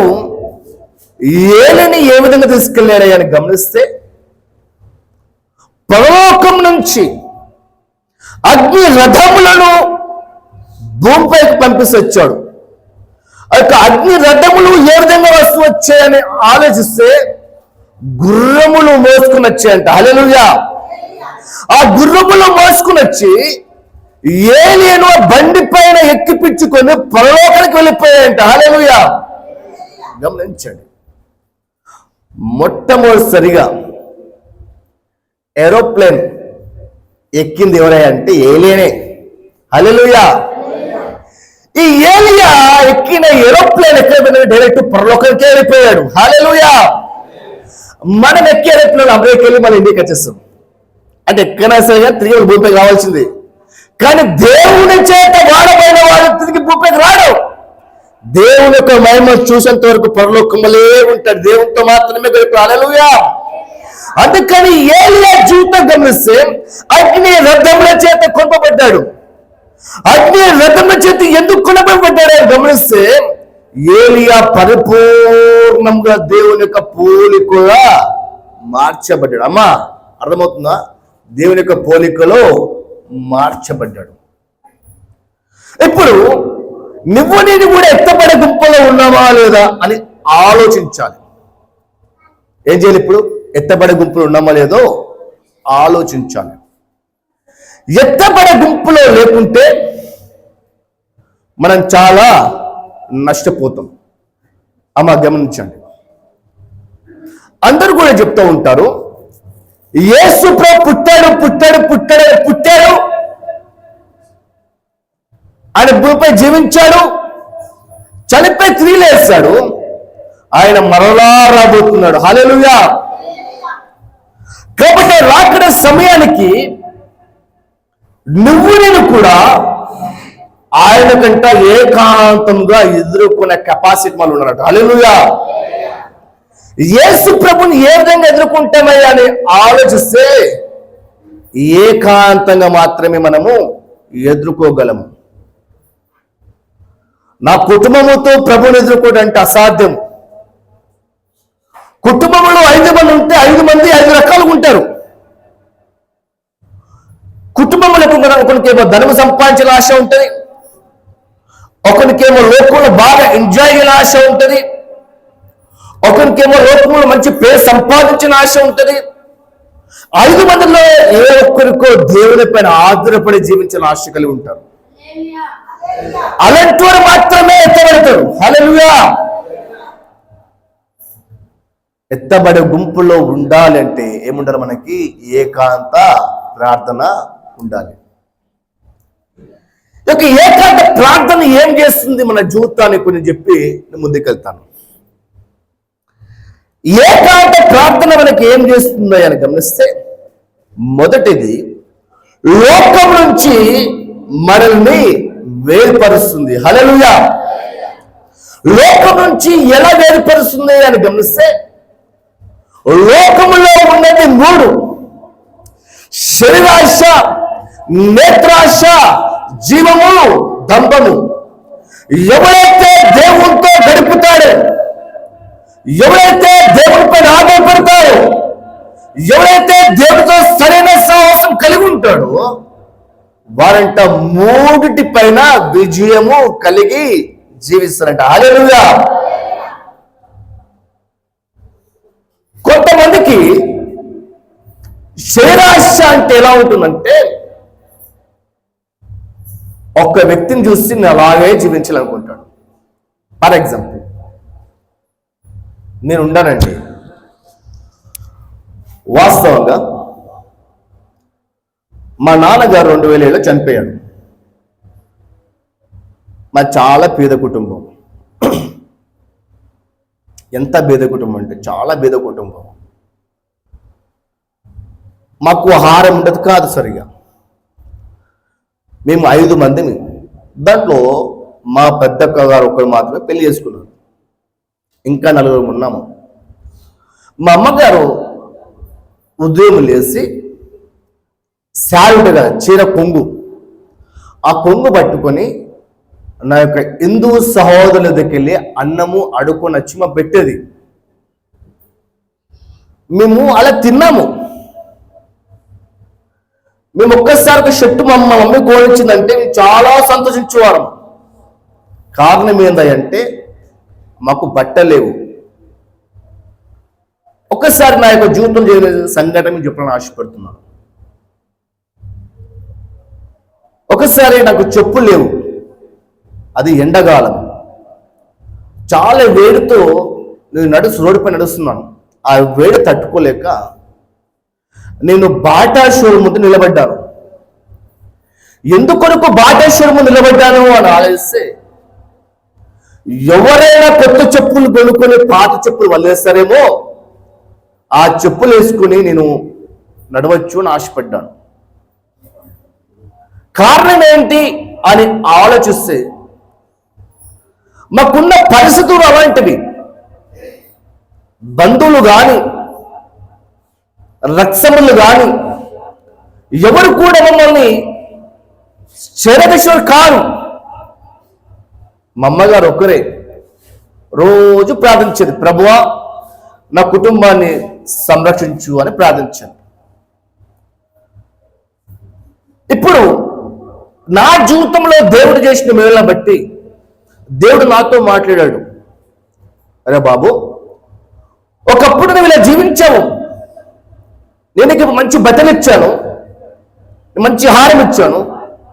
ఏలిని ఏ విధంగా తీసుకెళ్ళాడని గమనిస్తే, పరలోకం నుంచి అగ్ని రథములను భూమిపైకి పంపిస్తూ వచ్చాడు. ఆ యొక్క అగ్ని రథములు ఏ విధంగా వస్తూ వచ్చాయని ఆలోచిస్తే గుర్రములు మోసుకుని వచ్చాయంట. హల్లెలూయా. ఆ గుర్రములు మోసుకుని వచ్చి ఏలియను బండి పైన ఎక్కిపించుకొని పరలోకానికి వెళ్ళిపోయాయంట. హల్లెలూయా. గమనించండి, మొట్టమొదటిసారిగా ఏరోప్లేన్ ఎక్కింది ఎవరయ్యా అంటే ఏలియనే. హల్లెలూయా. ఈ ఏలియా ఎక్కిన ఏరోప్లేన్ ఎక్కడ డైరెక్ట్ పరలోకానికి వెళ్ళిపోయాడు. హల్లెలూయా. మనం ఎక్కే ఏరోప్లేన్ అమెరికా వెళ్ళి మన ఇండియాకి వచ్చేస్తాం. అంటే ఎక్కడైనా సరే తిరిగి భూమిపైకి రావాల్సింది. కానీ దేవుని చేత వాడబడిన వాడు తిరిగి భూమిపైకి రాడు. దేవుని యొక్క మహిమ చూసేంత వరకు పరలోకములే ఉంటాడు. దేవునితో మాత్రమే గడిపాడు. హల్లెలూయా. అందుకని ఏలియా జీవితం గమనిస్తే అగ్ని రథముల చేత కొనపబడ్డాడు. అగ్ని రథముల చేత ఎందుకు కొనపబడ్డాడు గమనిస్తే, ఏలియా పరిపూర్ణంగా దేవుని యొక్క పోలికగా మార్చబడ్డాడు. అమ్మా, అర్థమవుతుందా? దేవుని యొక్క పోలికలో మార్చబడ్డాడు. ఇప్పుడు నువ్వు నేను కూడా ఎత్తబడే గుంపులో ఉన్నావా లేదా అని ఆలోచించాలి. ఏం చేయాలి? ఇప్పుడు ఎత్తబడే గుంపులో ఉన్నామా లేదో ఆలోచించాలి. ఎత్తబడే గుంపులో లేకుంటే మనం చాలా నష్టపోతాం. అమ్మ గమనించండి, అందరూ కూడా చెప్తూ ఉంటారు, యేసు ప్రభు పుట్టాడు పుట్టాడు పుట్టాడు పుట్టాడు ఆయన భూమిపై జీవించాడు, చనిపోయి తిరిగి లేస్తాడు, ఆయన మరలా రాబోతున్నాడు. హల్లెలూయా. కాబట్టి రాకడ సమయానికి నువ్వు నేను కూడా ఆయన కంట ఏకాంతంగా ఎదుర్కొనే కెపాసిటీ మనం ఉన్నాడు. హల్లెలూయా. యేసు ప్రభుని ఏ విధంగా ఎదుర్కొంటామయ్యా అని ఆలోచిస్తే ఏకాంతంగా మాత్రమే మనము ఎదుర్కోగలము. నా కుటుంబముతో ప్రభుని ఎదుర్కోవడం అంటే అసాధ్యం. కుటుంబంలో 5 మంది ఉంటే 5 మంది 5 రకాలుగా ఉంటారు. కుటుంబంలో ఒకరికేమో ధనము సంపాదించిన ఆశ ఉంటుంది, ఒకరికేమో లోకంలో బాగా ఎంజాయ్ చేయాలని ఆశ ఉంటుంది, ఒకరికేమో లోకంలో మంచి పేరు సంపాదించిన ఆశ ఉంటుంది. 5 మందిలో ఏ ఒక్కరికో దేవుని పైన ఆధారపడి జీవించిన ఆశ కలిగి ఉంటారు. అలాంటి వారు మాత్రమే ఎత్తబడతారు. హల్లెలూయా. ఎత్తబడే గుంపులో ఉండాలంటే ఏముండాలి? మనకి ఏకాంత ప్రార్థన ఉండాలి. ఇక ఏకాంత ప్రార్థన ఏం చేస్తుంది మన జీవితాన్ని కొన్ని చెప్పి నేను ముందుకెళ్తాను. ఏకాంత ప్రార్థన మనకి ఏం చేస్తుంది అని గమనిస్తే, మొదటిది లోకం నుంచి మనల్ని వేరుపరుస్తుంది. హల్లెలూయా. లోకం నుంచి ఎలా వేరుపరుస్తుంది అని గమనిస్తే, లోకములో ఉన్నది 3: శరీరాశ, నేత్రాశ, జీవము, దంభము. ఎవరైతే దేవునితో గడుపుతాడో, ఎవరైతే దేవుని పైన ఆధారపడతాడో, ఎవరైతే దేవునితో సరైన సహవాసం కలిగి ఉంటాడో వారంట 3 పైన విజయము కలిగి జీవిస్తారంట. హల్లెలూయా. కొంతమందికి శరీరాశ అంటే ఎలా ఉంటుందంటే, ఒక్క వ్యక్తిని చూసి నేను అలాగే జీవించాలనుకుంటాడు. ఫర్ ఎగ్జాంపుల్, నేను ఉన్నానండి, వాస్తవంగా మా నాన్నగారు 2007లో చనిపోయాడు. మా చాలా పేద కుటుంబం. ఎంత పేద కుటుంబం అంటే చాలా పేద కుటుంబం. మాకు ఆహారం ఉండదు కాదు సరిగా. మేము 5 మందిని, దాంట్లో మా పెద్దక్క గారు ఒకరు మాత్రమే పెళ్లి చేసుకున్నారు, ఇంకా 4 ఉన్నాము. మా అమ్మగారు ఉదయం లేచి శాలుడు కదా, చీర కొంగు, ఆ కొంగు పట్టుకొని నా యొక్క హిందూ సహోదరుల దగ్గరికి వెళ్ళి అన్నము అడుక్కొని వచ్చి మా పెట్టేది. మేము అలా తిన్నాము. మేము ఒక్కసారి ఒక షర్టు మా మమ్మీ కోరించిందంటే మేము చాలా సంతోషించేవారం. కారణం ఏంటంటే మాకు బట్టలేవు. ఒక్కసారి నా యొక్క జీవితం జరిగిన సంఘటన చెప్పాలని ఆశపడుతున్నాను. ఒకసారి నాకు చెప్పులు లేవు, అది ఎండగాలం, చాలా వేడితో నేను రోడ్డుపై నడుస్తున్నాను. ఆ వేడి తట్టుకోలేక నేను బాటా షోరూమ్ ముందు నిలబడ్డాను. ఎందుకొరకు బాటా షోరూమ్ ముందు నిలబడ్డాను అని ఆలోచిస్తే, ఎవరైనా కొత్త చెప్పులు కొనుక్కొని పాత చెప్పులు వదిలేస్తారేమో, ఆ చెప్పులు వేసుకుని నేను నడవచ్చు అని ఆశపడ్డాను. కారణం ఏంటి అని ఆలోచిస్తే, మాకున్న పరిస్థితులు అలాంటివి. బంధువులు కానీ రక్షములు కానీ ఎవరు కూడా మమ్మల్ని చేరదీసేవారు కాదు. మా అమ్మగారు ఒక్కరే రోజు ప్రార్థించేది, ప్రభువా నా కుటుంబాన్ని సంరక్షించు అని ప్రార్థించాను. ఇప్పుడు నా జీవితంలో దేవుడు చేసిన మేలును బట్టి దేవుడు నాతో మాట్లాడాడు. అరే బాబు, ఒకప్పుడు నువ్వు ఇలా జీవించావు, నేను నీకు మంచి బట్టలు ఇచ్చాను, మంచి ఆహారం ఇచ్చాను,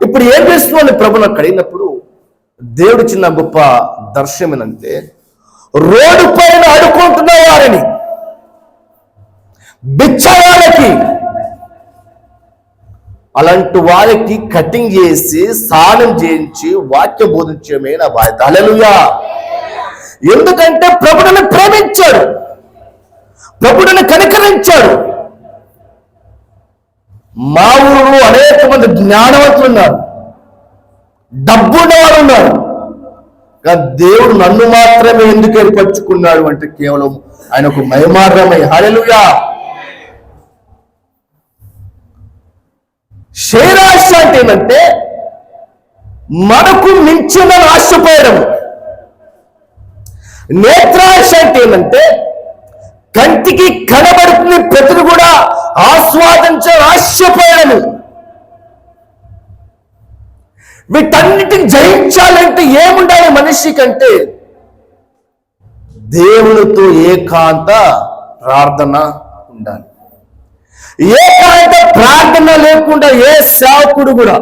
ఇప్పుడు ఏం చేస్తున్నావు ప్రభు నాకు అడిగినప్పుడు దేవుడు చిన్న గొప్ప దర్శనం ఏంటంటే, రోడ్డు పైన అడుక్కుంటున్న వారిని, బిచ్చవాళ్ళకి, అలాంటి వారికి కటింగ్ చేసి స్నానం చేయించి వాక్యం బోధించడమే నా బాధ్యత. హల్లెలూయా. ఎందుకంటే ప్రభువుని ప్రేమించాడు, ప్రభువుని కనికరించాడు. మా ఊరు అనేక మంది జ్ఞానవంతులు ఉన్నారు, డబ్బున్న వారు ఉన్నారు, కానీ దేవుడు నన్ను మాత్రమే ఎందుకు ఏర్పరచుకున్నాడు అంటే కేవలం ఆయన ఒక మహిమార్గమై. హల్లెలూయా. శరీరాశ అంటే ఏంటంటే మనకు మించిన ఆశపోయడం. నేత్రాశ అంటే ఏంటంటే కంటికి కనబడుతున్న ప్రతిని కూడా ఆస్వాదించే ఆశపోయడము. వీటన్నిటిని జయించాలంటే ఏముండాలి మనిషి కంటే? దేవునితో ఏకాంత ప్రార్థన ఉండాలి. ఏకాంత ప్రార్థన లేకుండా ఏ సేవకుడు కూడా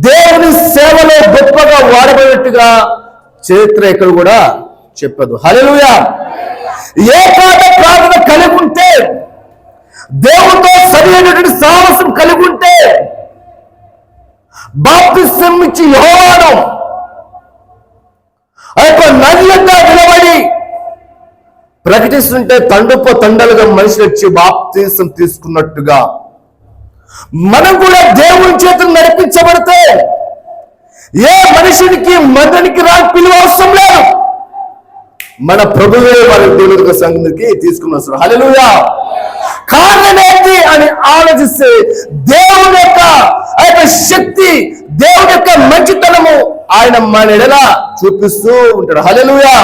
దేవుని సేవలో గొప్పగా వాడబడినట్టుగా చరిత్ర ఎక్కడ కూడా చెప్పదు. హల్లెలూయా. ఏకాంత ప్రార్థన కలిగి ఉంటే, దేవునితో సరైనటువంటి సాహసం కలిగి ఉంటే, బాప్తిసం ఇచ్చి యోహాను ఆ యొక్క నల్లంగా నిలబడి ప్రకటిస్తుంటే తండలుగా మనుషులు వచ్చి బాప్తిసం తీసుకున్నట్టుగా మనం కూడా దేవుని చేతులు నడిపించబడితే ఏ మనుషునికి మందినికి పిలువ అవసరం లేదు. మన ప్రభువే వారి దేవుని సంఘానికి తీసుకుని వస్తారు. హల్లెలూయా. కారణం ఏంటి అని ఆలోచిస్తే దేవుని యొక్క ఆ యొక్క శక్తి, దేవుని యొక్క మంచితనము ఆయన మన ఎడల చూపిస్తూ ఉంటాడు. హల్లెలూయా.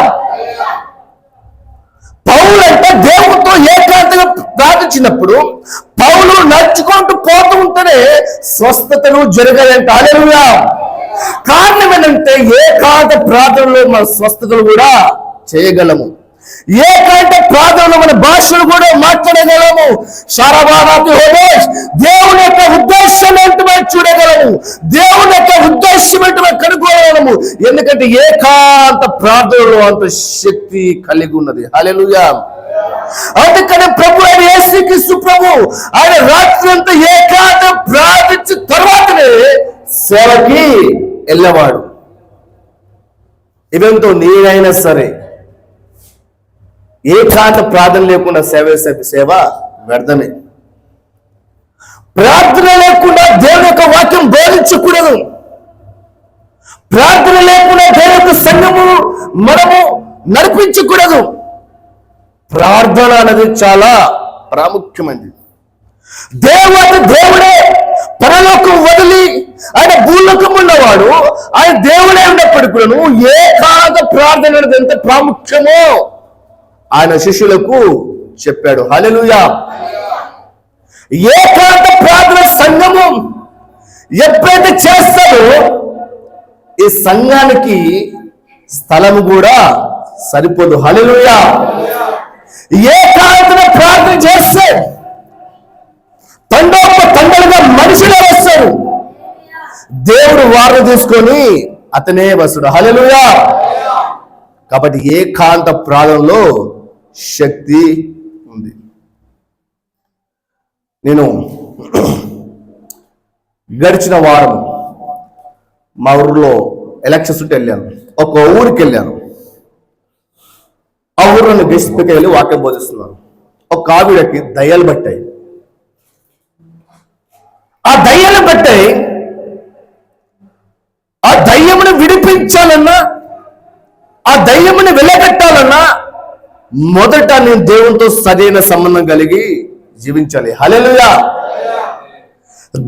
పౌలు అంటే దేవునితో ఏకాంతంగా ప్రార్థించినప్పుడు పౌలు నడుచుకుంటూ పోతూ ఉంటేనే స్వస్థతలు జరగాలంట. హల్లెలూయా. కారణం ఏంటంటే ఏకాంత ప్రార్థనలో మన స్వస్థతలు కూడా చేయగలము. ఏకాంత ప్రార్థనలో మన భాషలు కూడా మాట్లాడగలము. దేవుని యొక్క ఉద్దేశం ఏంటి మనం చూడగలము, దేవుని యొక్క ఉద్దేశం ఏంటి మనం కనుగొనగలము. ఎందుకంటే ఏకాంత ప్రార్థనలో అంత శక్తి కలిగి ఉన్నది. హల్లెలూయా. అందుకని ప్రభు ఆయన యేసుక్రీస్తు ప్రభు ఆయన రాత్రి అంతా ఏకాంత ప్రార్థించిన తర్వాతనే సేవకి వెళ్ళేవాడు. ఇవంతో నేనైనా సరే ఏకాంత ప్రార్థన లేకుండా సేవ వ్యర్థమే. ప్రార్థన లేకుండా దేవుని యొక్క వాక్యం బోధించకూడదు. ప్రార్థన లేకుండా దేవుని యొక్క సంఘము మనము నడిపించకూడదు. ప్రార్థన అనేది చాలా ప్రాముఖ్యమైనది. దేవుడే పరలోకం వదిలి ఆయన భూలోకం ఉన్నవాడు, ఆయన దేవుడే ఉన్నప్పటికీ ఏకాంత ప్రార్థన అనేది ఎంత ప్రాముఖ్యమో ఆయన శిష్యులకు చెప్పాడు. హల్లెలూయా. ఏకాంత ప్రార్థన సంఘము ఎప్పుడైతే చేస్తాడో ఈ సంఘానికి స్థలము కూడా సరిపోదు. హల్లెలూయా. ఏకాంత ప్రార్థన చేస్తే తండలుగా మనుషులే వస్తారు, దేవుడు వారిని తీసుకొని అతనే వస్తాడు. హల్లెలూయా. కాబట్టి ఏకాంత ప్రార్థనలో శక్తి ఉంది. నేను గడిచిన వారం మా ఊరిలో ఎలక్షన్స్ ఉంటే వెళ్ళాను. ఒక ఊరికి వెళ్ళాను. ఆ ఊరిలో గెస్ట్ వెళ్ళి వాక్యం బోధిస్తున్నాను. ఒక ఆవిడకి దయ్యాలు పట్టాయి. ఆ దయ్యాలు పట్టాయి. ఆ దయ్యమును విడిపించాలన్నా, ఆ దయ్యముని వెళ్ళగట్టాలన్నా మొదట నేను దేవునితో సరైన సంబంధం కలిగి జీవించాలి. హల్లెలూయా.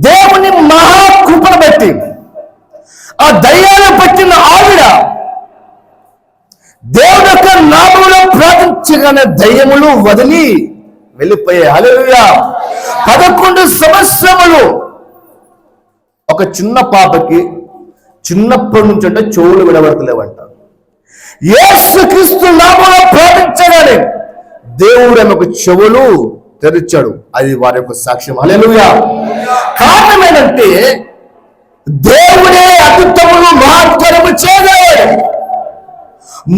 దేవుని మహాకృపను బట్టి ఆ దయ్యాలు పట్టిన ఆవిడ దేవుని యొక్క నామములో ప్రార్థించగానే దయ్యములు వదిలి వెళ్ళిపోయాయి. హల్లెలూయా. 11 సంవత్సరములు ఒక చిన్న పాపకి చిన్నప్పటి నుంచి అంటే చెవులు విడబడతలేవంట. యేసుక్రీస్తు నామములో ప్రార్థించగానే దేవుడు ఆమెకు చెవులు తెరిచాడు. అది వారి యొక్క సాక్ష్యం. హల్లెలూయా. కారణం ఏంటంటే దేవుడే అద్భుతములు మహత్కారము చేయగలడు.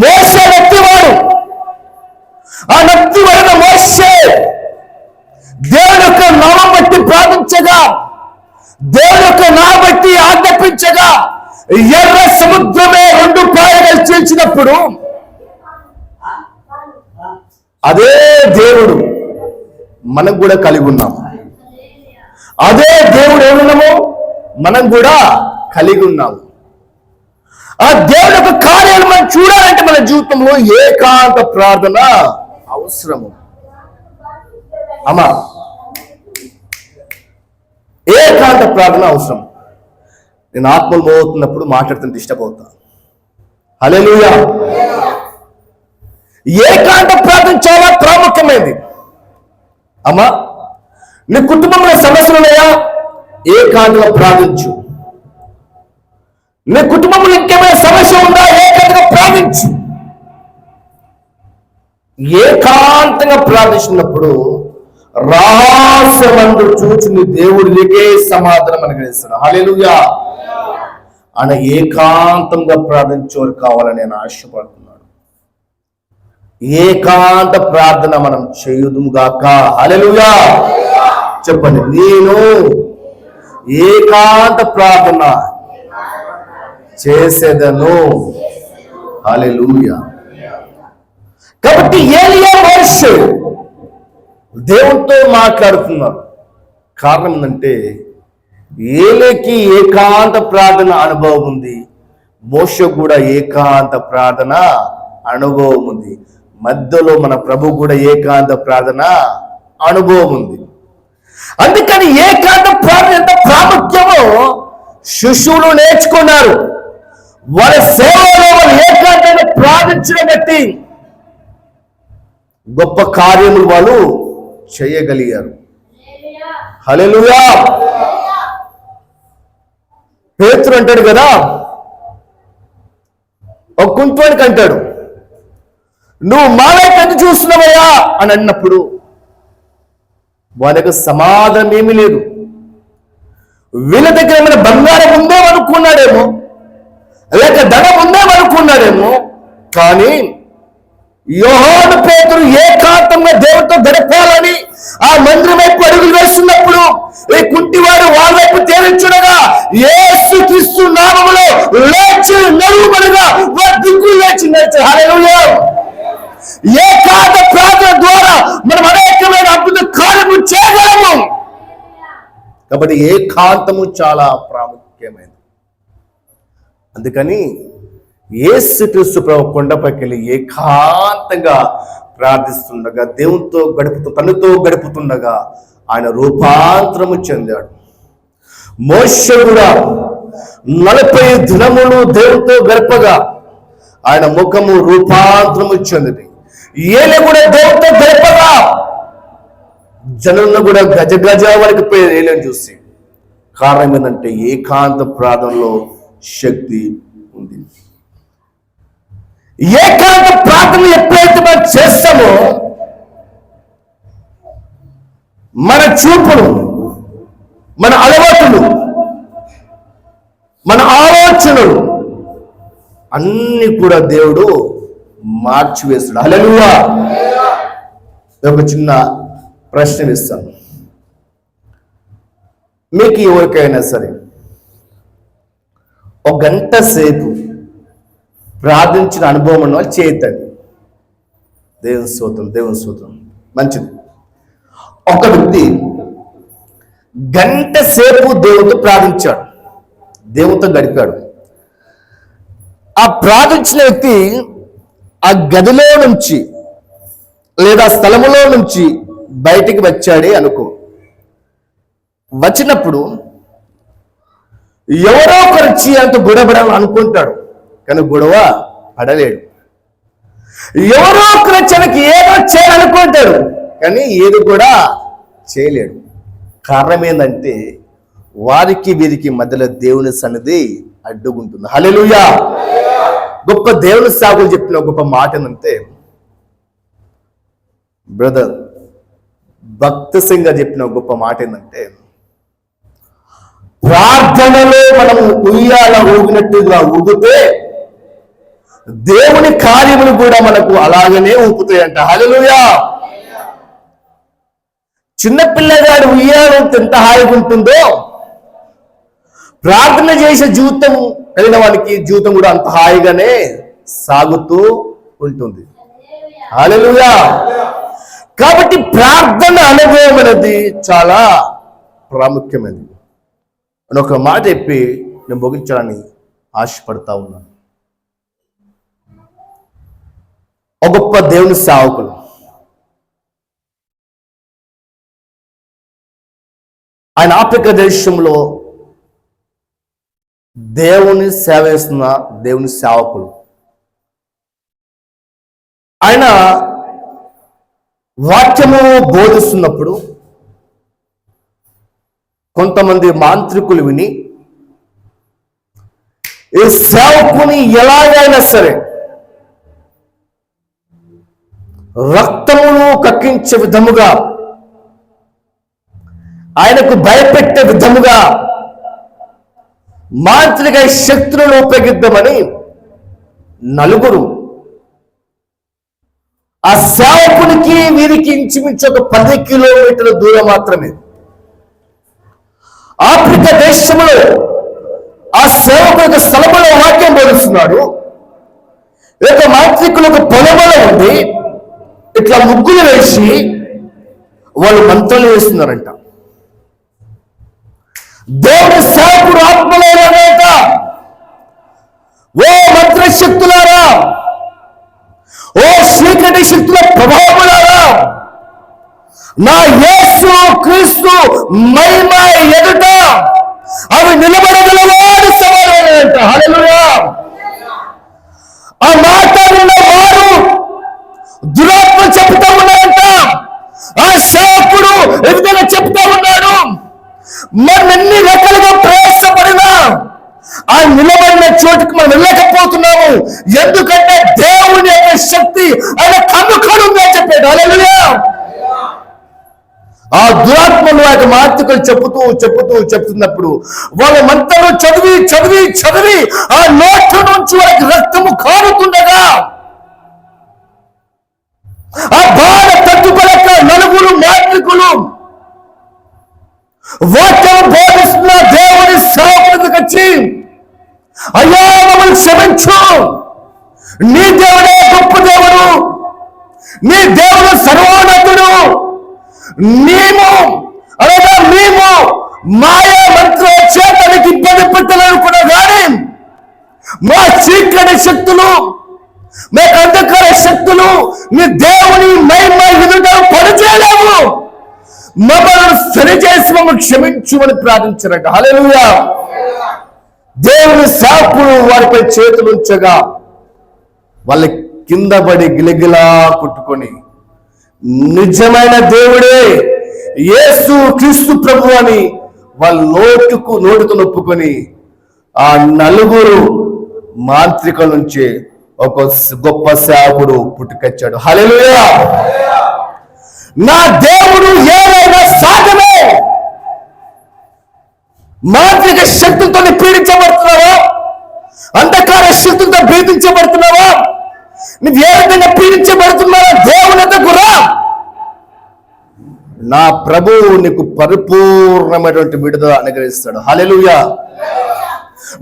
మోషే నత్తివాడు. ఆ నత్తివాడిన మోషే దేవుని యొక్క నామం బట్టి ప్రార్థించగా, దేవుని యొక్క నామం బట్టి ఆజ్ఞాపించగా ఎర్ర సముద్రమే 2 పాయలుగా చీల్చినప్పుడు అదే దేవుడు మనం కూడా కలిగి ఉన్నాం. అదే దేవుడు ఏమున్నామో మనం కూడా కలిగి ఉన్నాము. ఆ దేవుని యొక్క కార్యాలు మనం చూడాలంటే మన జీవితంలో ఏకాంత ప్రార్థన అవసరము. అమ్మా, ఏకాంత ప్రార్థన అవసరం. నేను ఆత్మలు పోతున్నప్పుడు మాట్లాడుతుంటే డిస్టర్బ్ అవుతా. హల్లెలూయా. ఏకాంత ప్రార్థన చాలా ప్రాముఖ్యమైనది. అమ్మా, నీ కుటుంబంలో సమస్యలు ఉన్నాయా? ఏకాంతంగా ప్రార్థించు. నీ కుటుంబంలో ఇంకేమైనా సమస్య ఉందా? ఏకాంతంగా ప్రార్థించు. ఏకాంతంగా ప్రార్థించినప్పుడు రహస్యమందు చూచి నీ దేవుడు నీకే సమాధానం అనుగ్రహిస్తాడు. హల్లెలూయా. ఆయన ఏకాంతంగా ప్రార్థించేవారు కావాలని నేను ఆశపడుతున్నాను. ఏకాంత ప్రార్థన మనం చేయుదుముగాక. హల్లెలూయా. చెప్పండి, నేను ఏకాంత ప్రార్థన చేసేదను. హల్లెలూయా. కాబట్టి ఏలియా మోషే దేవునితో మాట్లాడుతున్నారు. కారణం ఏంటంటే ఏలియాకి ఏకాంత ప్రార్థన అనుభవం ఉంది, మోషే కూడా ఏకాంత ప్రార్థన అనుభవం ఉంది. మధ్యలో మన ప్రభు కూడా ఏకాంత ప్రార్థన అనుభవం ఉంది. అందుకని ఏకాంత ప్రార్థన ఎంత ప్రాముఖ్యమో శిష్యులు నేర్చుకున్నారు. వారి సేవలో వారు ఏకాంతంగా ప్రార్థించడం బట్టి గొప్ప కార్యములు వాళ్ళు చేయగలిగారు. హల్లెలూయా. పేతురు అంటాడు కదా, ఒక కుంటోడికి అంటాడు, నువ్వు మా వైపు ఎందుకు చూస్తున్నావయ్యా అని అన్నప్పుడు వారికి సమాధానం ఏమీ లేదు. వీళ్ళ దగ్గర ఏమైనా బంగారం ఉందేమనుకున్నాడేమో, లేక ధనం ఉందేమనుకున్నాడేమో. కానీ యోహాను పేతురు ఏకాంతంగా దేవుడితో గడపాలని ఆ మందిరం వైపు అడుగులు వేస్తున్నప్పుడు ఈ కుంటివాడు వాళ్ళ వైపు తేలించుడగా యేసుక్రీస్తు నామములో లేచి నడుమనగా వారి దిక్కులు లేచి నడిచారు. హల్లెలూయా. ఏకాంత ప్రార్థన ద్వారా మనం అనేకమైన అద్భుత కార్యము చేయగలము. కాబట్టి ఏకాంతము చాలా ప్రాముఖ్యమైనది. అందుకని యేసుక్రీస్తు ప్రభు కొండపైకి వెళ్ళి ఏకాంతంగా ప్రార్థిస్తుండగా, దేవునితో తనతో గడుపుతుండగా ఆయన రూపాంతరము చెందాడు. మోషే కూడా 40 దినములు దేవునితో గడపగా ఆయన ముఖము రూపాంతరము చెందింది. ఏలే కూడా దేవునితో గడపగా జనులను కూడా గజ వరకు పోయి ఏలేని చూసి. కారణం ఏంటంటే ఏకాంత ప్రార్థనలో శక్తి ఉంది. ఏకాంత ప్రార్థన ఎప్పుడైతే మనం చేస్తామో మన చూపులు, మన అలవాటులు, మన ఆలోచనలు అన్ని కూడా దేవుడు మార్చివేస్తాడు. హల్లెలూయా. ఒక చిన్న ప్రశ్న ఇస్తాను. మీకు ఎవరికైనా సరే 1 గంట సేపు ప్రార్థించిన అనుభవం ఉన్న వాళ్ళు చేయొద్దండి. దేవుని స్తోత్రం. మంచిది. ఒక వ్యక్తి 1 గంట సేపు దేవునితో ప్రార్థించాడు, దేవునితో గడిపాడు. ఆ ప్రార్థించిన వ్యక్తి ఆ గదిలో నుంచి లేదా స్థలములో నుంచి బయటికి వచ్చాడే అనుకో. వచ్చినప్పుడు ఎవరో ఒకరు అంత గొడవడాలని అనుకుంటాడు, కానీ గొడవ పడలేడు. ఎవరో ఒకరు తనకి ఏదో చేయాలనుకుంటాడు, కానీ ఏది కూడా చేయలేడు. కారణం ఏంటంటే వారికి వీరికి మధ్యలో దేవుని సన్నిధి అడ్డుకుంటుంది. హల్లెలూయా. గొప్ప దేవుని సాగులు చెప్పిన గొప్ప మాట ఏంటంటే, బ్రదర్ భక్త సింగ్ చెప్పిన గొప్ప మాట ఏంటంటే, ప్రార్థనలో మనం ఉయ్యాల ఊగినట్టుగా ఊగితే దేవుని కార్యములు కూడా మనకు అలాగనే ఊపుతాయంట. హల్లెలూయా. చిన్నపిల్లగాడు ఉయ్యాల ఎంత హాయిగా ఉంటుందో, ప్రార్థన చేసే జీవితం కలిగిన వానికి జీవితం కూడా అంత హాయిగానే సాగుతూ ఉంటుంది. హల్లెలూయా. కాబట్టి ప్రార్థన అనుభవం అనేది చాలా ప్రాముఖ్యమైనది అని ఒక మాట చెప్పి నేను ముగించాలని ఆశపడతా ఉన్నాను. ఒక గొప్ప దేవుని సేవకులు ఆయన ఆఫ్రికా దేశంలో దేవుని సేవ చేస్తున్న దేవుని సేవకులు. ఆయన వాక్యము బోధిస్తున్నప్పుడు కొంతమంది మాంత్రికులు విని ఈ సేవకుని ఎలాగైనా సరే రక్తమును కక్కించే విధముగా, ఆయనకు భయపెట్టే విధముగా మాంత్రిక శక్తులను ఉపయోగిద్దామని నలుగురు ఆ సేవకునికి వీరికి ఇంచుమించు ఒక 10 కిలోమీటర్ల దూరం మాత్రమే ఆఫ్రికా దేశంలో ఆ సేవకులకు స్థలములో వాక్యం బోధిస్తున్నాడు. ఒక మాంత్రికులకు పొలములో ఉండి ఇట్లా ముగ్గులు వేసి వాళ్ళు మంత్రాలు వేస్తున్నారంట. దేవుని సేవకుడు ఆత్మలోనేట, ఓ మంత్రశక్తులారా, ఓ చీకటి శక్తుల ప్రభావములారా, నా యేసు క్రీస్తు మహిమ ఎదుట అవి నిలబడగలవాడు సమాధానం. హల్లెలూయా. ఆ మాట విన్న వారు దురాత్మ చెప్తా ఉన్నారంట. ఆ సేవకుడు ఏ విధంగా చెప్తా ఉన్నాడు, మనం ఎన్ని రకాలుగా ప్రయాసపడినా ఆ నిలబడిన చోటుకు మనం వెళ్ళకపోతున్నాము. ఎందుకంటే దేవుని యొక్క శక్తి ఆయన కన్నుకొని ఉందని చెప్పాడు. హల్లెలూయా. ఆ దురాత్మను ఆ మాంత్రికులు చెప్తున్నప్పుడు వాళ్ళ మంత్రాలు చదివి ఆ నోట్ల నుంచి వాళ్ళకి రక్తము కారుతుండగా ఆ బాధ తట్టుకోలేక నలుగురు మాంత్రికులు వాక్యం బోధిస్తున్న దేవుని సేవకుడికి వచ్చి, అయ్యా మమ్మల్ని క్షమించు, నీ దేవుడే గొప్ప దేవుడు, నీ దేవుడు సర్వోన్నతుడు, మేము శక్తులు, మీకు అంధకార శక్తులు మీ దేవుని మహిమ ఎదుట పనిచేయలేవు. మమ్మల్ని సరిచేసి మమ్మల్ని క్షమించుమని ప్రార్థించారట. హల్లెలూయా. దేవుని సేవకులు వారిపై చేతులు ఉంచగా వాళ్ళ కింద పడి గిలగిలా కుట్టుకొని నిజమైన దేవుడే యేసు క్రీస్తు ప్రభు అని వాళ్ళ నోటితో నొప్పుకొని ఆ నలుగురు మాంత్రికుల నుంచి ఒక గొప్ప సేవకుడు పుట్టుకొచ్చాడు. హల్లెలూయా. నా దేవుడు ఏదైనా సాధ్యమే. మాంత్రిక శక్తులతో పీడించబడుతున్నావా? అంధకార శక్తులతో పీడించబడుతున్నావా? నువ్వు ఏ విధంగా పీడించబడుతున్నావో దేవుని వద్దకు రా. నా ప్రభువు నీకు పరిపూర్ణమైనటువంటి విడుదల అనుగ్రహిస్తాడు. హల్లెలూయా.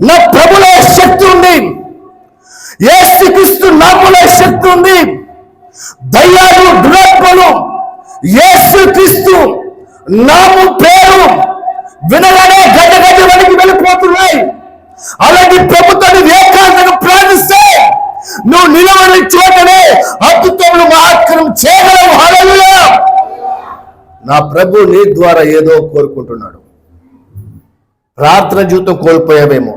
నా ప్రభులో శక్తి ఉంది. యేసుక్రీస్తు నామములో శక్తి ఉంది. దయ్యాలు దురాత్మలు యేసుక్రీస్తు నామం పేరు వినగానే గడ్డ వనికి వెళ్ళిపోతున్నాయి. అలాంటి ప్రభుత్వాన్ని ఏకాంతంగా ప్రార్థిస్తే నువ్వు నిలబడి చోటనే అద్భుతములు మహత్కారం చేయగలవు. హల్లెలూయా. నా ప్రభు నీ ద్వారా ఏదో కోరుకుంటున్నాడు. ప్రార్థన జీవితం కోల్పోయావేమో,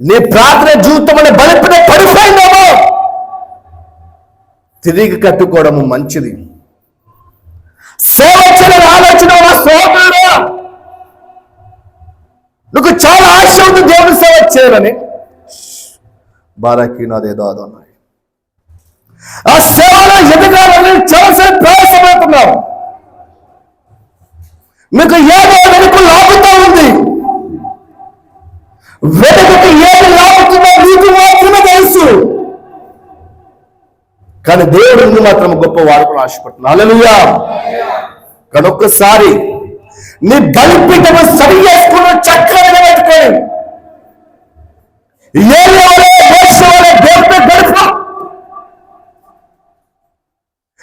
నీ ప్రార్థన జీవితం అనే బలిపిన పడిపోయిందేమో, తిరిగి కట్టుకోవడం మంచిది. సేవ చేయాలని ఆలోచన సోదరుడా, నీకు చాలా ఆశ ఉంది దేవుని సేవ చేయాలని. బారాకి నాదేదో అదన్నాయి. ఆ సేవలో ఎదగాలని చాలాసేపు ప్రయాసపడుతున్నావు. మీకు ఏదో వెనుక లాభంతో ఉంది. వెనుకకి ఏది లాభతుందో నీకు మాత్రమే తెలుసు. కానీ దేవుడిని మాత్రం గొప్ప వాడుకుని ఆశపడుతున్నా. హల్లెలూయా. కానీ ఒక్కసారి నీ బలిపీఠము సరి చేసుకున్న చక్కగా పెట్టుకొని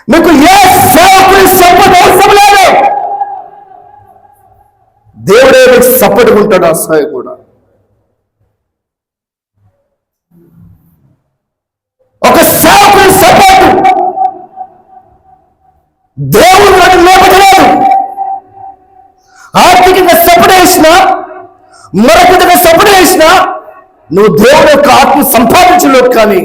నీకు ఏ సేవకుని సపోర్ట్ అవసరం లేదు. దేవుడే నీకు సపోర్ట్ ఉంటాడు. ఆ సేవ కూడా ఒక సేవకుని సపోర్ట్ దేవుడు నన్ను లేపట్లేదు. ఆర్థికంగా సపోర్ట్ చేసినా, మరొకటిగా సపోర్ట్ చేసినా నువ్వు దేవుడు యొక్క ఆత్మ సంపాదించలేవు. కానీ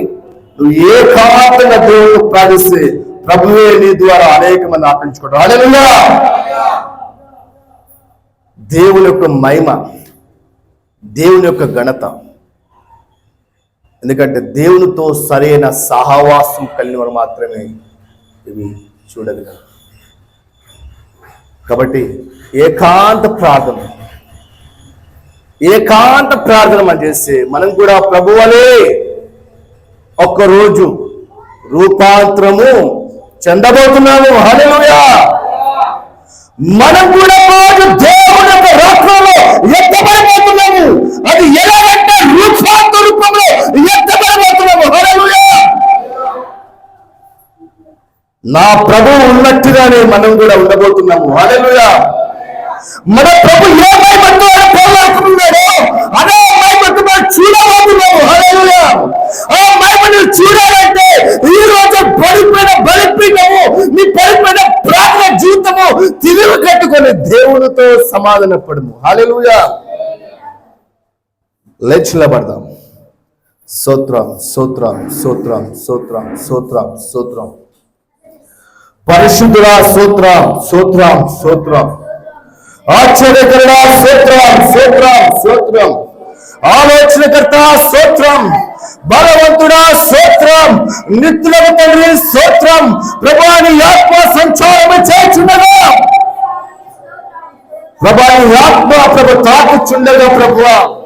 నువ్వు ఏకాంతంగా దేవుడు ప్రార్థిస్తే ప్రభువే నీ ద్వారా అనేక మంది ఆపించుకుంటారు. హల్లెలూయా. దేవుని యొక్క మహిమ, దేవుని యొక్క ఘనత. ఎందుకంటే దేవునితో సరైన సహవాసం కలిగిన వారు మాత్రమే ఇవి చూడగలరు. కాబట్టి ఏకాంత ప్రార్థన మనం చేస్తే మనం కూడా ప్రభువలే ఒక్కరోజు రూపాంతరము చెందబోతున్నాము. హల్లెలూయా. మనం కూడా రోజు దేవుని యొక్క రూపంలో ఎత్తబడబోతున్నాము. అది ఎలాగంటే రూపాంతర రూపంలో ఎత్తబడబోతున్నాము. హల్లెలూయా. నా ప్రభువు ఉన్నట్టుగానే మనం కూడా ఉండబోతున్నాము. హల్లెలూయా. మన ప్రభు ఏ మహిమతో పోరాడుతున్నాడో అదే మహిమతో మనం చూడబోతున్నాము. హల్లెలూయా. ఆ మహిమను చూడాలంటే ఈ రోజు బలిపీఠము నీ పడిపోయిన ప్రార్థన జీవితము తిరిగి కట్టుకొని దేవునితో సమాధాన పడము. హల్లెలూయా. లేచిలబడదాం. స్తోత్రం స్తోత్రం స్తోత్రం స్తోత్రం స్తోత్రం స్తోత్రం. పరిశుద్ధుడా స్తోత్రం స్తోత్రం స్తోత్రం. ఆశ్చర్యకరుడ స్తోత్రం స్తోత్రం స్తోత్రం. ఆలోచనకర్త స్తోత్రం. బలవంతుడా స్తోత్రం. నిత్యులకు తండ్రి స్తోత్రం. ప్రభువాని ఆత్మ సంచారం చేయుచుండగా, ప్రభువాని ఆత్మ ప్రభు తాకుచుండగా, ప్రభువా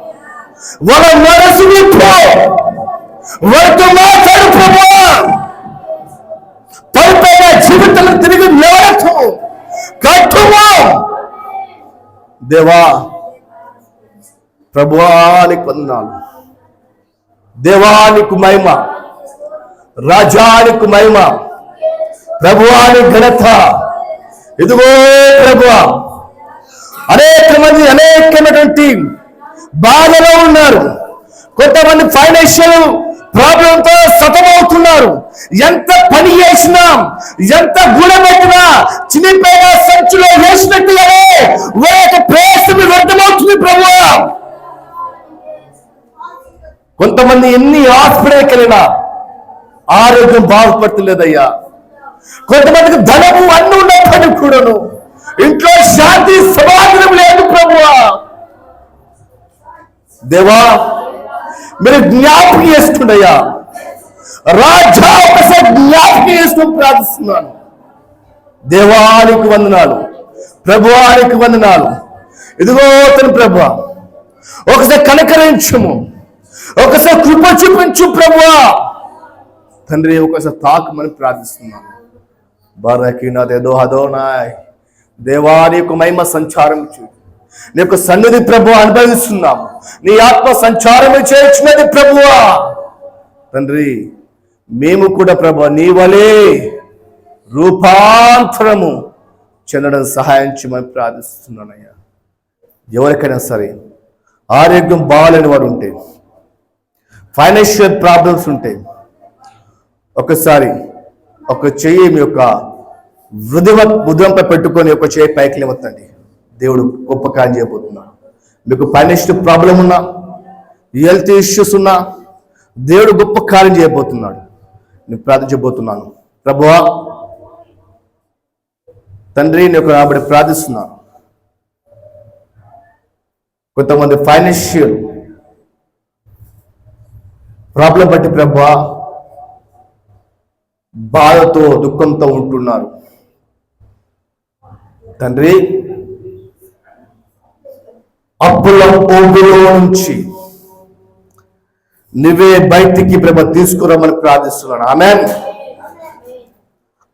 వాళ్ళ మనసు విప్పో, వారితో మాట్లాడు ప్రభువా. పడిపోయిన జీవితాలను తిరిగి లేవనెత్తు, కట్టుము దేవా. ప్రభువానికి వందనాలు. దేవానికి మహిమ, రాజానికి మహిమ, ప్రభువాని ఘనత. ఇదిగో ప్రభువా, అనేక మంది అనేకమైనటువంటి బాధలో ఉన్నారు. కొంతమంది ఫైనాన్షియల్ ప్రాబ్లంతో సతమవుతున్నారు. ఎంత పని చేసినా, ఎంత గుణపెట్టినా చినిపోయిన సంచులో వేసినట్టుగానే వాళ్ళ ప్రయాసం వ్యర్థమవుతుంది ప్రభువా. కొంతమంది ఎన్ని హాస్పిటల్కి వెళ్ళినా ఆరోగ్యం బాగుపడతలేదయ్యా. కొంతమందికి ధనము అన్ని ఉన్నప్పటికీ కూడాను ఇంట్లో శాంతి సమాధానం లేదు ప్రభువా. దేవా, మీరు జ్ఞాపకం చేసుకుంటయ్యా. రాజా ఒకసారి జ్ఞాపకం చేసుకుని ప్రార్థిస్తున్నాను. దేవానికి వందనాలు, ప్రభువానికి వందనాలు. ఇదిగో తను ప్రభువా, ఒకసారి కనకరించము, ఒకసారి కృప చూపించు ప్రభువా. తండ్రి, ఒకసారి తాకమని ప్రార్థిస్తున్నాను. బారకినదేదో అదోనాయ్. దేవా, నీకు మహిమ సంచారం చూ, నీ యొక్క సన్నిధి ప్రభు అనుభవిస్తున్నాము. నీ ఆత్మ సంచారం చేయించినది ప్రభువా. తండ్రి, మేము కూడా ప్రభు నీ వలే రూపాంతరము చెందడం సహాయం చేయమని ప్రార్థిస్తున్నానయ్యా. ఎవరికైనా సరే ఆరోగ్యం బాగాలేని వారు ఉంటే, ఫైనాన్షియల్ ప్రాబ్లమ్స్ ఉంటే, ఒకసారి ఒక చెయ్యి మీ యొక్క హృదయంపై పెట్టుకొని ఒక చెయ్యి పైకి లేవత్తండి. దేవుడు గొప్ప కార్యం చేయబోతున్నాడు. మీకు ఫైనాన్షియల్ ప్రాబ్లం ఉన్నా, హెల్త్ ఇష్యూస్ ఉన్నా, దేవుడు గొప్ప కార్యం చేయబోతున్నాడు. నేను ప్రార్థించబోతున్నాను. ప్రభువా, తండ్రి, నేను రాబడి ప్రార్థిస్తున్నాను. కొంతమంది ఫైనాన్షియల్ ప్రాబ్లం బట్టి ప్రభువా బాధతో దుఃఖంతో ఉంటున్నారు. తండ్రి, అప్పుల ఊబిలో నుంచి నువ్వే బయటికి ప్రభు తీసుకురమ్మని ప్రార్థిస్తున్నాను. ఆమేన్.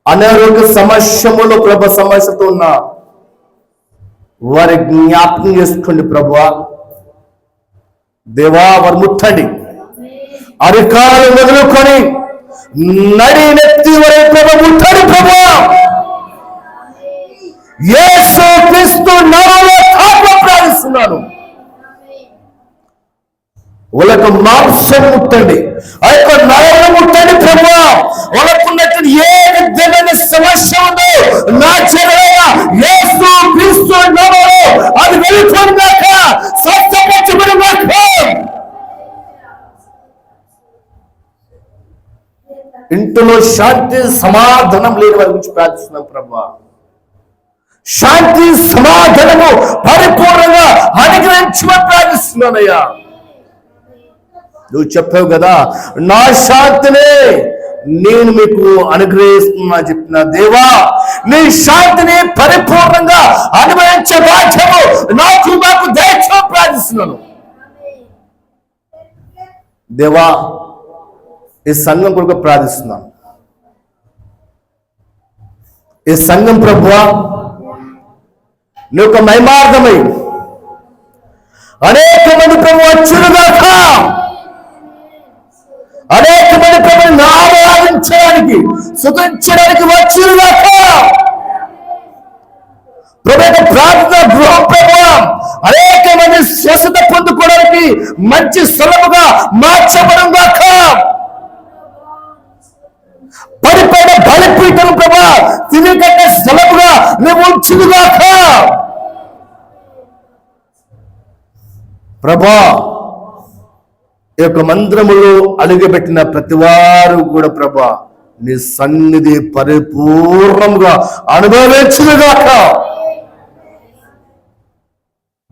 అనారోగ్య సమస్యములో ప్రభు సమస్యతో ఉన్న వారి జ్ఞాపకం చేసుకోండి ప్రభువా. దేవా, వారు ముట్టండి. అరికాలు మొదలుకొని నడి నెత్తి వరకు ప్రభు ముట్టండి ప్రభువా. యేసు క్రీస్తు నామములో ప్రార్థిస్తున్నాను. వాళ్ళకు మాంసం ముట్టండి, ఆ యొక్క నరమును ముట్టండి ప్రభువా. వాళ్ళకున్నటువంటి ఏ విధమైన సమస్య ఉందో నా చెరవైన యేసు క్రీస్తు నామములో అది వెళ్ళిపోయినాక స్వస్థపరచబడినాక ఇంట్లో శాంతి సమాధానం లేని వారి గురించి ప్రార్థిస్తున్నాం ప్రభువా. శాంతి సమాధానము పరిపూర్ణంగా అనుగ్రహించమని ప్రార్థిస్తున్నానయ్యా. నువ్వు చెప్పావు కదా, నా శాంతినే నేను మీకు అనుగ్రహిస్తున్నా చెప్పిన దేవా, నీ శాంతిని పరిపూర్ణంగా అనుభవించే బాధ్యము మాకు దయచేయమని ప్రార్థిస్తున్నాను. దేవా, ఈ సంఘం కొరకు ప్రార్థిస్తున్నాను. ఈ సంఘం ప్రభువా నీ యొక్క మహిమార్థమై అనేక మంది ప్రభు వచ్చునుగాక, అనేక మంది ప్రభుని ఆరాధించడానికి స్తుతించడానికి వచ్చునుగాక. ప్రభు యొక్క ప్రార్థన గృహం ప్రభువా అనేక మంది స్వస్థత పొందుకోవడానికి మంచి స్థలముగా మార్చబడుగాక. పడిపోయిన బలిపీఠం ప్రభా తిరిగట్టే స్థలముగా నువ్వు ఉంచుగాక. ప్రభా, ఈ యొక్క మందిరములో అడుగుపెట్టిన ప్రతి వారు కూడా ప్రభా నీ సన్నిధి పరిపూర్ణంగా అనుభవించుగాక.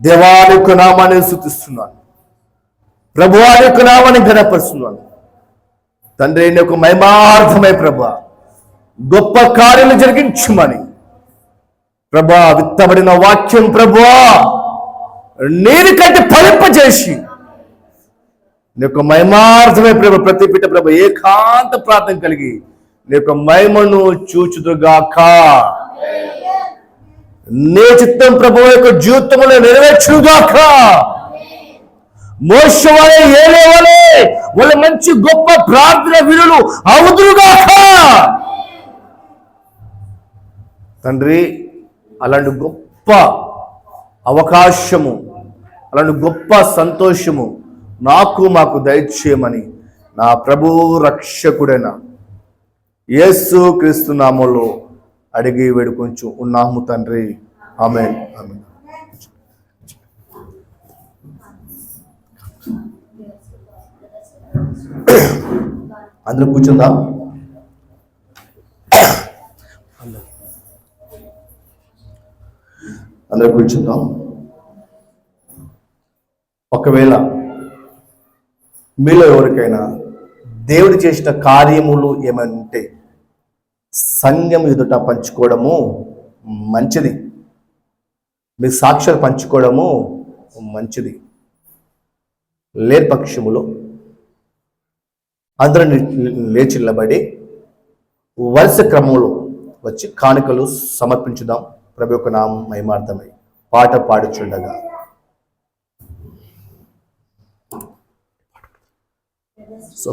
దేవాని యొక్క నామాన్ని స్తుతిస్తున్నాను, ప్రభువాని యొక్క నామాన్ని ఘనపరుస్తున్నాను. తండ్రి, నీ యొక్క మహిమార్థమై ప్రభా గొప్ప కార్యాలు జరిగించమని ప్రభా విత్తబడిన వాక్యం ప్రభా నేను కంటే ఫలింపజేసి నీ యొక్క మహిమార్థమై ప్రభ ప్రతి పిట్ట ప్రభ ఏకాంత ప్రార్థన కలిగి నీ యొక్క మహిమను చూచుదుగాక. నీ చిత్తం ప్రభు యొక్క జీవితంలో నెరవేర్చుగాక. మోషే వలె ఏలే వలె వాళ్ళ మంచి గొప్ప ప్రార్థన వీరులు అవుదురుగాక. తండ్రి, అలాంటి గొప్ప అవకాశము, అలాంటి గొప్ప సంతోషము మాకు దయచేయమని నా ప్రభు రక్షకుడైన యేసు క్రీస్తు నామములో అడిగి వేడుకొంచు ఉన్నాము తండ్రి. ఆమేన్. ఆమేన్. అందరూ కూర్చుందాం. అందరూ కూర్చుందాం. ఒకవేళ మీలో ఎవరికైనా దేవుడు చేసిన కార్యములు ఏమైనా ఉంటే సంఘం ఎదుట పంచుకోవడము మంచిది. మీ సాక్ష్యాలు పంచుకోవడము మంచిది. లేని పక్షములో అందరూ లేచి నిలబడి వరుస క్రమంలో వచ్చి కానుకలు సమర్పించుదాం. ప్రభు యొక్క నామం మహిమార్థమై పాట పాడుచుండగా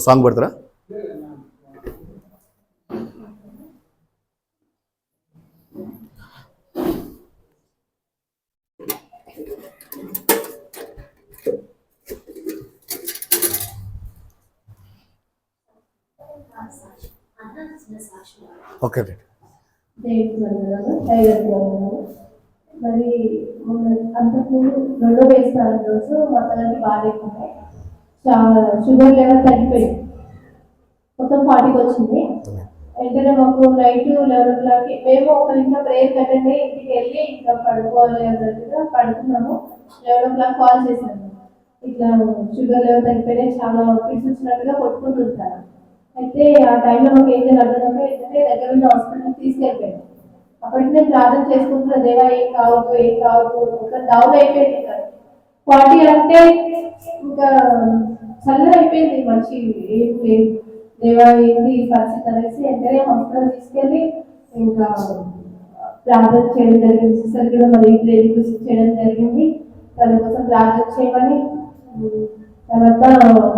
సాంగ్ పడతారా? ఓకే. మరి అంతకుముందు 2వ వేస్తాను రోజు మా తల్లికి బాగాలేకుండా చాలా షుగర్ లెవెల్ తగ్గిపోయింది. మొత్తం 40కి వచ్చింది. వెంటనే మాకు నైట్ 11 o'clock మేము ఒక ఇంట్లో ప్రేయర్ అటెండ్ అయ్యి ఇంటికి వెళ్ళి ఇంకా పడుకోవాలి అన్నట్టుగా పడుకున్నాము. 11 o'clock కాల్ చేశాను. ఇట్లా షుగర్ లెవెల్ తగ్గిపోయినాయి, చాలా ఫిట్స్ వచ్చినట్టుగా కొట్టుకుంటుంటాను. అయితే ఆ టైంలో మాకు ఏం చేయాలి అర్థం కాక ఏంటంటే దగ్గర ఉన్న హాస్పిటల్కి తీసుకెళ్ళిపోయాను. అప్పటికి నేను ప్రార్థన చేసుకుంటున్నా, దేవా ఏం కావద్దు ఒక డౌన్ అయిపోయింది. ఇంకా 40 అంటే ఇంకా చల్లగా అయిపోయింది, మనిషి ఏం లేదు. దేవా ఏంటి పరిస్థితి అనేసి వెంటనే హాస్పిటల్ తీసుకెళ్ళి ఇంకా ప్రార్థన చేయడం జరిగింది. సిస్టర్ కూడా మరి ప్రేయర్ చేయడం జరిగింది. తన కోసం ప్రార్థన చేయమని తర్వాత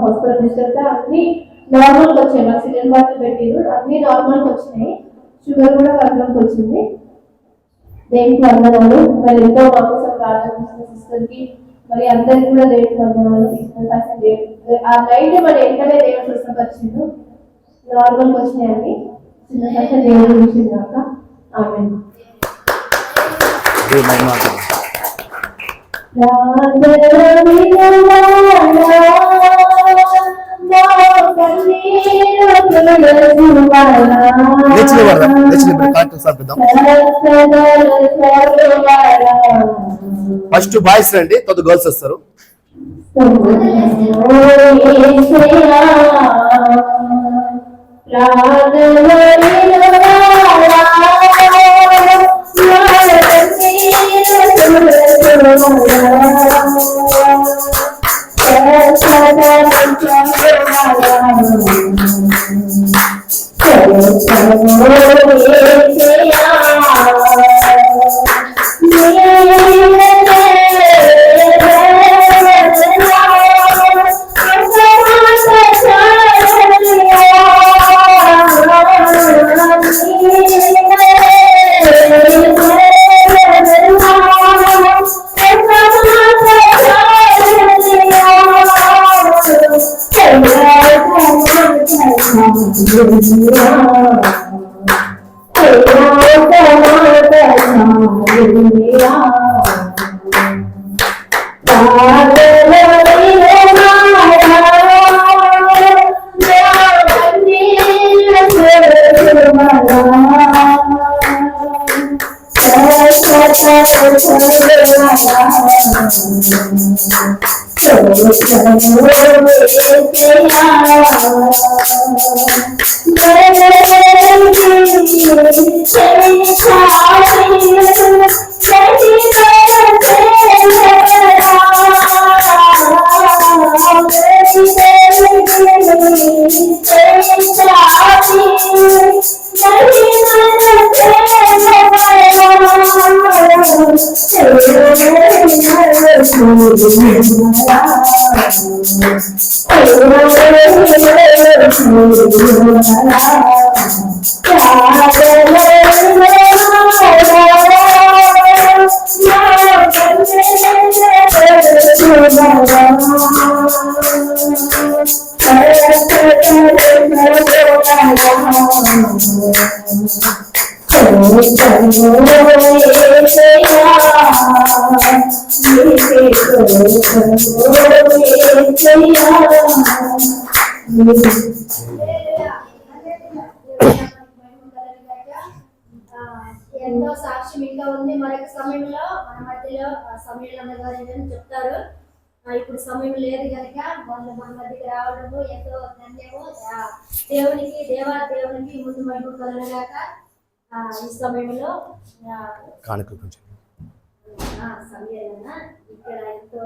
హాస్పిటల్ తీసుకెళ్తే అన్ని నార్మల్కి వచ్చాయి. మాకు సిలిండర్ బాటిల్ పెట్టిరు, అన్ని నార్మల్కి వచ్చినాయి. షుగర్ కూడా కంట్రోల్కి వచ్చింది. దేనికి వందనాలు. మరి ఎంతో మా కోసం ప్రార్థన చేసిన సిస్టర్కి మరి అందరికి కూడా దేవుడికి వందనాలు. ఆ నైట్ మరి వెంటనే దేవుడు స్వస్థపరిచిండు, నార్మల్కి వచ్చినాయండి. చిన్న కష్ట దేవుడు విషయం కాక. ఆమేన్. ఫస్ట్ బాయ్స్ రండి, తర్వాత గర్ల్స్ వస్తారు. ఎంతో సాక్ష్యం ఇంకా ఉంది. మరొక సమయంలో మన మధ్యలో సమయం అన్నగారు ఏంటని చెప్తారు. ఇప్పుడు సమయం లేదు కనుక వాళ్ళు మన మధ్యకి రావడము ఎంతో ధన్యము. దేవునికి ముందు మహిమ కలగగాక. ఈ సమయంలో సమయాలన్న ఇక్కడ ఎంతో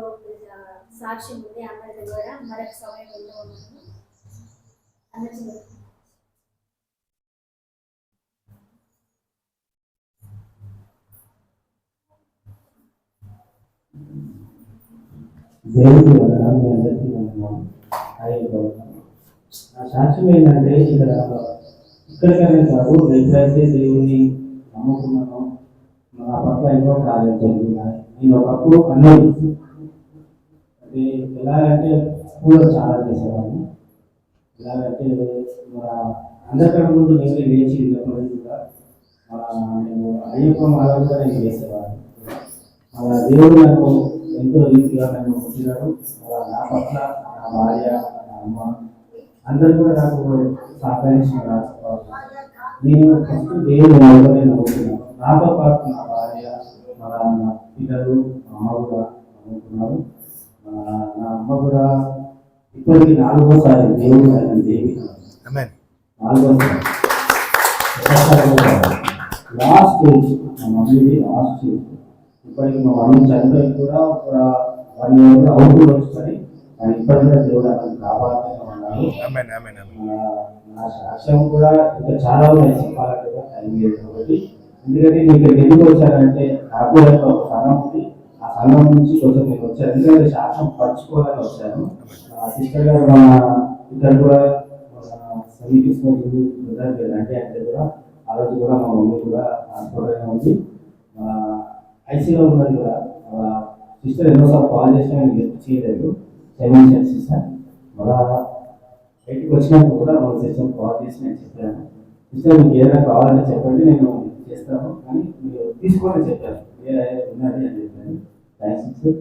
సాక్ష్యం ఉంది అన్నది ద్వారా మరొక సమయంలో ఉన్నాను అన్నది. దేవుడి వల్ల మీ అందరికీ నా సాక్ష్యం ఏంటంటే ఇక్కడికనే కాదు, ఎప్పుడైతే దేవుని నమ్ముకున్నానో నా పట్ల ఎన్నో కార్యాలు జరుగుతున్నాయి. నేను ఒకప్పుడు అన్నది అంటే ఎలాగంటే స్కూల్లో చాలా చేసేవాడిని. ఎలాగంటే మన అందరికన్నా ముందు నేను లేచి వెళ్ళినప్పటికీ కూడా నేను అయ్యప్ప మాల కూడా నేను చేసేవాడిని. దేవుడు నాకు ఎంతో రీతిగా నన్ను పుట్టినాడు. నా పట్ల నా భార్య, నా అమ్మ అందరూ కూడా నాకు సహకరించినారు. నేను ఫస్ట్ దేవుడు ఎవరిని నమ్ముతున్నాను. నాతో పాటు నా భార్య, నా పిల్లలు, మా అమ్మ కూడా నమ్ముతున్నారు. నా అమ్మ కూడా ఇప్పటికి 4వసారి దేవుడు ఆయన దేవి 4వసారి లాస్ట్ స్టేజ్ మా మమ్మీది లాస్ట్ స్టేజ్. ఇప్పటికి మా మమ్మీ చనిపోయి కూడా ఒక 1 year అవుతుంది వస్తుంది. కానీ ఇప్పటికి కూడా దేవుడు అతను కాపాడుతూనే ఉన్నాడు. నా సాక్ష్యం కూడా ఇంకా చాలా ఉన్నాయి చెప్పాలంటే టైం లేదు కాబట్టి. ఎందుకంటే నేను ఇక్కడికి ఎందుకు వచ్చానంటే నాకు ఒక సంఘం ఉంది. ఆ సంఘం నుంచి కొంచెం నేను వచ్చాను. ఎందుకంటే సాక్ష్యం పంచుకోవాలని వచ్చాను. సిస్టర్ గారు మన ఇక్కడ కూడా సమీకృష్ణ అంటే కూడా ఆ రోజు కూడా మా మమ్మీ కూడా హాస్పిటల్గా ఉంది. ఐసీలో ఉన్నది కూడా. సిస్టర్ ఎన్నోసార్లు కాల్ చేసినా నేను గెస్ట్ చేయలేదు. క్షమించాను సిస్టర్. మళ్ళా బయటికి వచ్చినప్పుడు కూడా మా సిస్టర్ కాల్ చేసి నేను చెప్పాను, సిస్టర్ మీకు ఏదైనా కావాలంటే చెప్పండి, నేను చేస్తాను, కానీ మీరు తీసుకోవాలని చెప్పాను. ఉన్నది అని చెప్పాను. Thanks sister.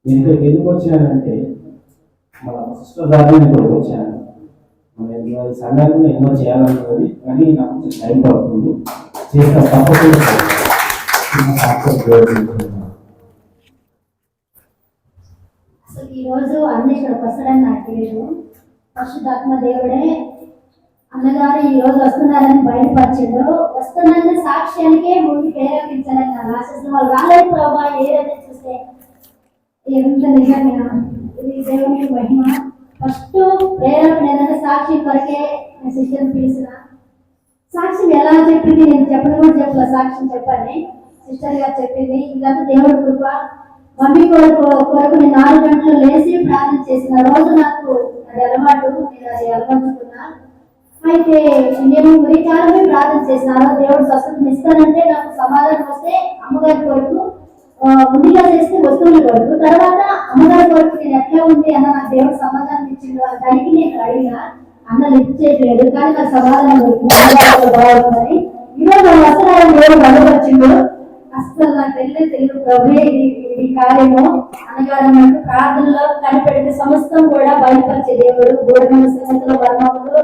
నేను ఇక్కడికి ఎందుకు వచ్చానంటే మన సిస్టర్ ద్వారా నేను ఇక్కడికి వచ్చాను. మన సంఘాన్ని ఎన్నో చేయాలనుకుంది, కానీ నాకు కొంచెం టైం పడుతుంది. చేస్తా తప్పకుండా. అసలు ఈరోజు అన్న ఇక్కడికి వస్తాడని నాకు తెలియదు. పరిశుద్ధాత్మ దేవుడే అన్నగారు ఈ రోజు వస్తున్నారని బయటపరిచిండు. వస్తున్న సాక్ష్యానికే ముందు ప్రేరేపించాలని నాకు ఆశిస్తున్న వాళ్ళు రాలేదు ప్రభావ ఏదైతే చూస్తే ఎంత నిజంగా ఇది దేవునికి మహిమ. ఫస్ట్ ప్రేరేపణ ఏదైనా సాక్షి కొరకే సిస్టర్ పిలిచిన సాక్ష్యం ఎలా చెప్పింది నేను చెప్పను కూడా చెప్పలే. సాక్ష్యం చెప్పాలి సిస్టర్ గారు చెప్పింది. ఇదంతా దేవుడి కృప. మమ్మీ కొరకు నేను 4 గంటలు లేచి ప్రార్థన చేసిన రోజు నాకు అది అలవాటు. నేను అది అలవర్చుకున్నా. అయితే నేను ఉదయకాలమే ప్రార్థన చేసినాను. దేవుడు స్వస్థతను ఇస్తానంటే నాకు సమాధానం వస్తే అమ్మగారి కొరకు ముందుగా చేస్తే వస్తువులు కొరకు, తర్వాత అమ్మగారి కొరకు నేను ఎట్లా ఉంది అన్న నాకు దేవుడు సమాధానం ఇచ్చిండు. దానికి నేను అడిగినా అన్న లిఫ్ట్ చేయలేదు, కానీ నాకు సమాధానం బాగుందని ఈరోజు వస్తున్నారని దేవుడు బలపరిచిండు. అసలు నాకు తెలియదు ప్రభువే ఈ కార్యము అనగారు అన్నట్టు ప్రార్థనలో కనిపెడితే సమస్తం కూడా బయటపరిచే దేవుడు. గోడమైన సంగతిలో వర్మములు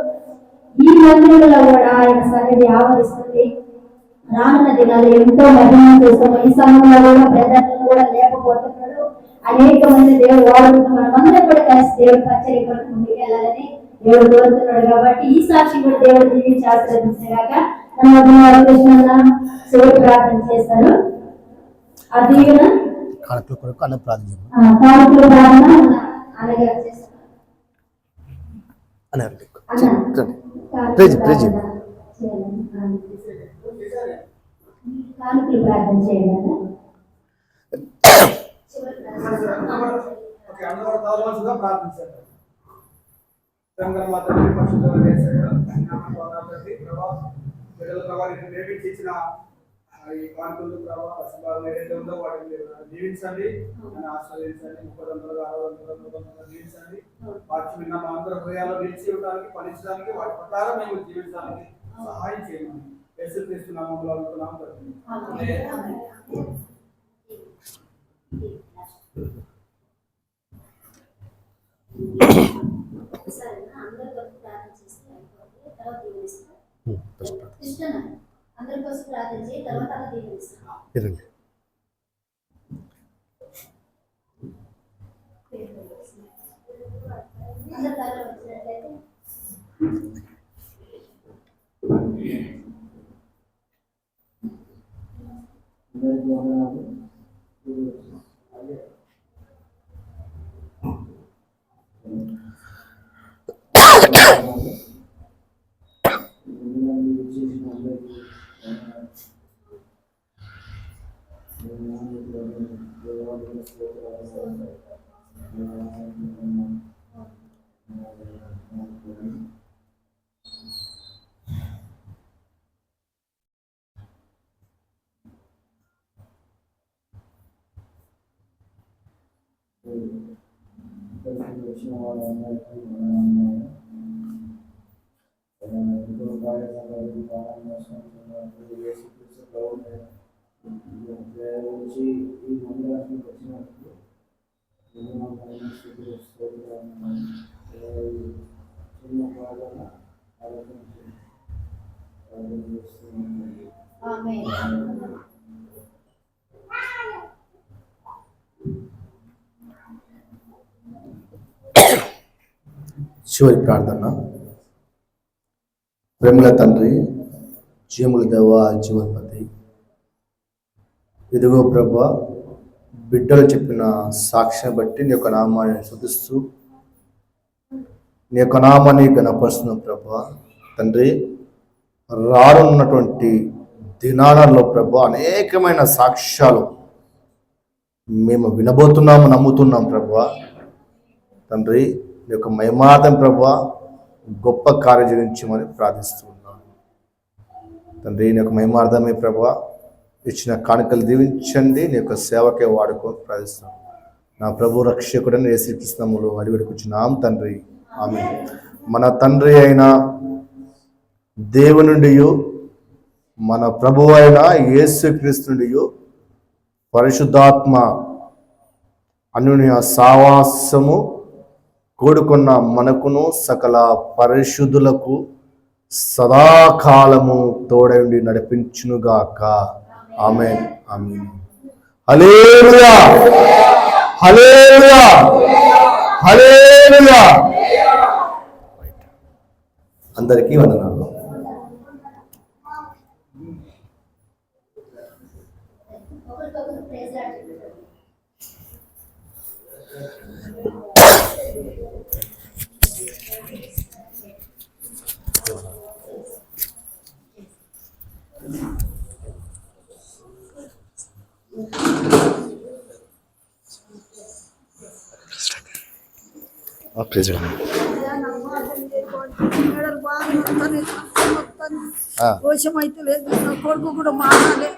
ఈ మందిరంలో కూడా ఆయన సన్నిధి ఆవరిస్తుంది. రానున్న దినాలు ఎంతో మహిమ చేస్తాము. ఈ సమయంలో కూడా ప్రజలను కూడా లేకపోతున్నాడు. అనేక మంది దేవుడు వాడుకుంటూ మనమందరం కూడా కలిసి దేవుడు పరిచర్య కొరకు ముందుకు వెళ్ళాలని దేవుడు కోరుతున్నాడు. కాబట్టి ఈ సాక్షి కూడా దేవుడు దీవించి ఆశీర్వదించేగాక. మన కృష్ణ శివుడు ప్రార్థన చేస్తారు. ఆ దీవెన కానుకల ప్రార్థన అన్నగారు చేస్తారు. కానుకలు ప్రార్థన చేయాలి. ఇచ్చిన ఈ కానుకలు ప్రభావం ఏదైతే ఉందో వాటిని జీవించండి అని ఆశ్రయించండి. 30 జీవించండి. వాటి విన్న మా అందరూ హృదయాల్లో నిలిచి ఉండడానికి, ఫలించడానికి, వాటి ప్రకారం మేము జీవించడానికి సహాయం చేయండి. యేసుక్రీస్తు నామములో అడుగుతున్నాము. సరేనా? అందరి కొరకు ప్రార్థన చేసి అయిపోతే తర్వాత దీవిస్తాను. అందరి కోసం ప్రార్థన చేసి తర్వాత అలా దీవిస్తాను. అందరి ద్వారా వచ్చినట్లయితే అందరికీ వందనాలు. వచ్చిన వాళ్ళందరికీ వచ్చి ఈ మందిరానికి వచ్చినప్పుడు చిన్న బాగా ఆలోచించి చివరి ప్రార్థన. ప్రేమల తండ్రి, జీవముల దేవా, జీవపతి, ఇదిగో ప్రభా, బిడ్డలు చెప్పిన సాక్ష్యం బట్టి నీ యొక్క నామాన్ని శుద్ధిస్తూ నీ యొక్క నామాన్ని గణపరుస్తున్నాం ప్రభా. తండ్రి, రానున్నటువంటి దినాలలో ప్రభా అనేకమైన సాక్ష్యాలు మేము వినబోతున్నాము, నమ్ముతున్నాం ప్రభా. తండ్రి, నీ యొక్క మహిమార్థం ప్రభా గొప్ప కార్యం జరిగించమని ప్రార్థిస్తున్నాను. తండ్రి, నీ యొక్క మహిమార్థమే ప్రభా ఇచ్చిన కానుకలు దీవించండి, నీ యొక్క సేవకే వాడుకో ప్రార్థిస్తున్నాను. నా ప్రభు రక్షకుడని యేసుక్రీస్తునామములో అడివేడుకొచ్చున్నాం తండ్రి, ఆమేన్. మన తండ్రి అయిన దేవుని నుండి, మన ప్రభువు అయిన యేసుక్రీస్తు నుండి పరిశుద్ధాత్మ అన్యోన్య సావాసము కూడుకున్న మనకును సకల పరిశుద్ధులకు సదాకాలము తోడైండి నడిపించునుగాక. ఆమేన్, ఆమేన్. హల్లెలూయా, హల్లెలూయా, హల్లెలూయా. అందరికీ వందనాలు. ఒకరికొకరు ప్రైజ్ లాడుతున్నారు. దోషం అయితే లేదు, నా కొడుకు కూడా మారాలి.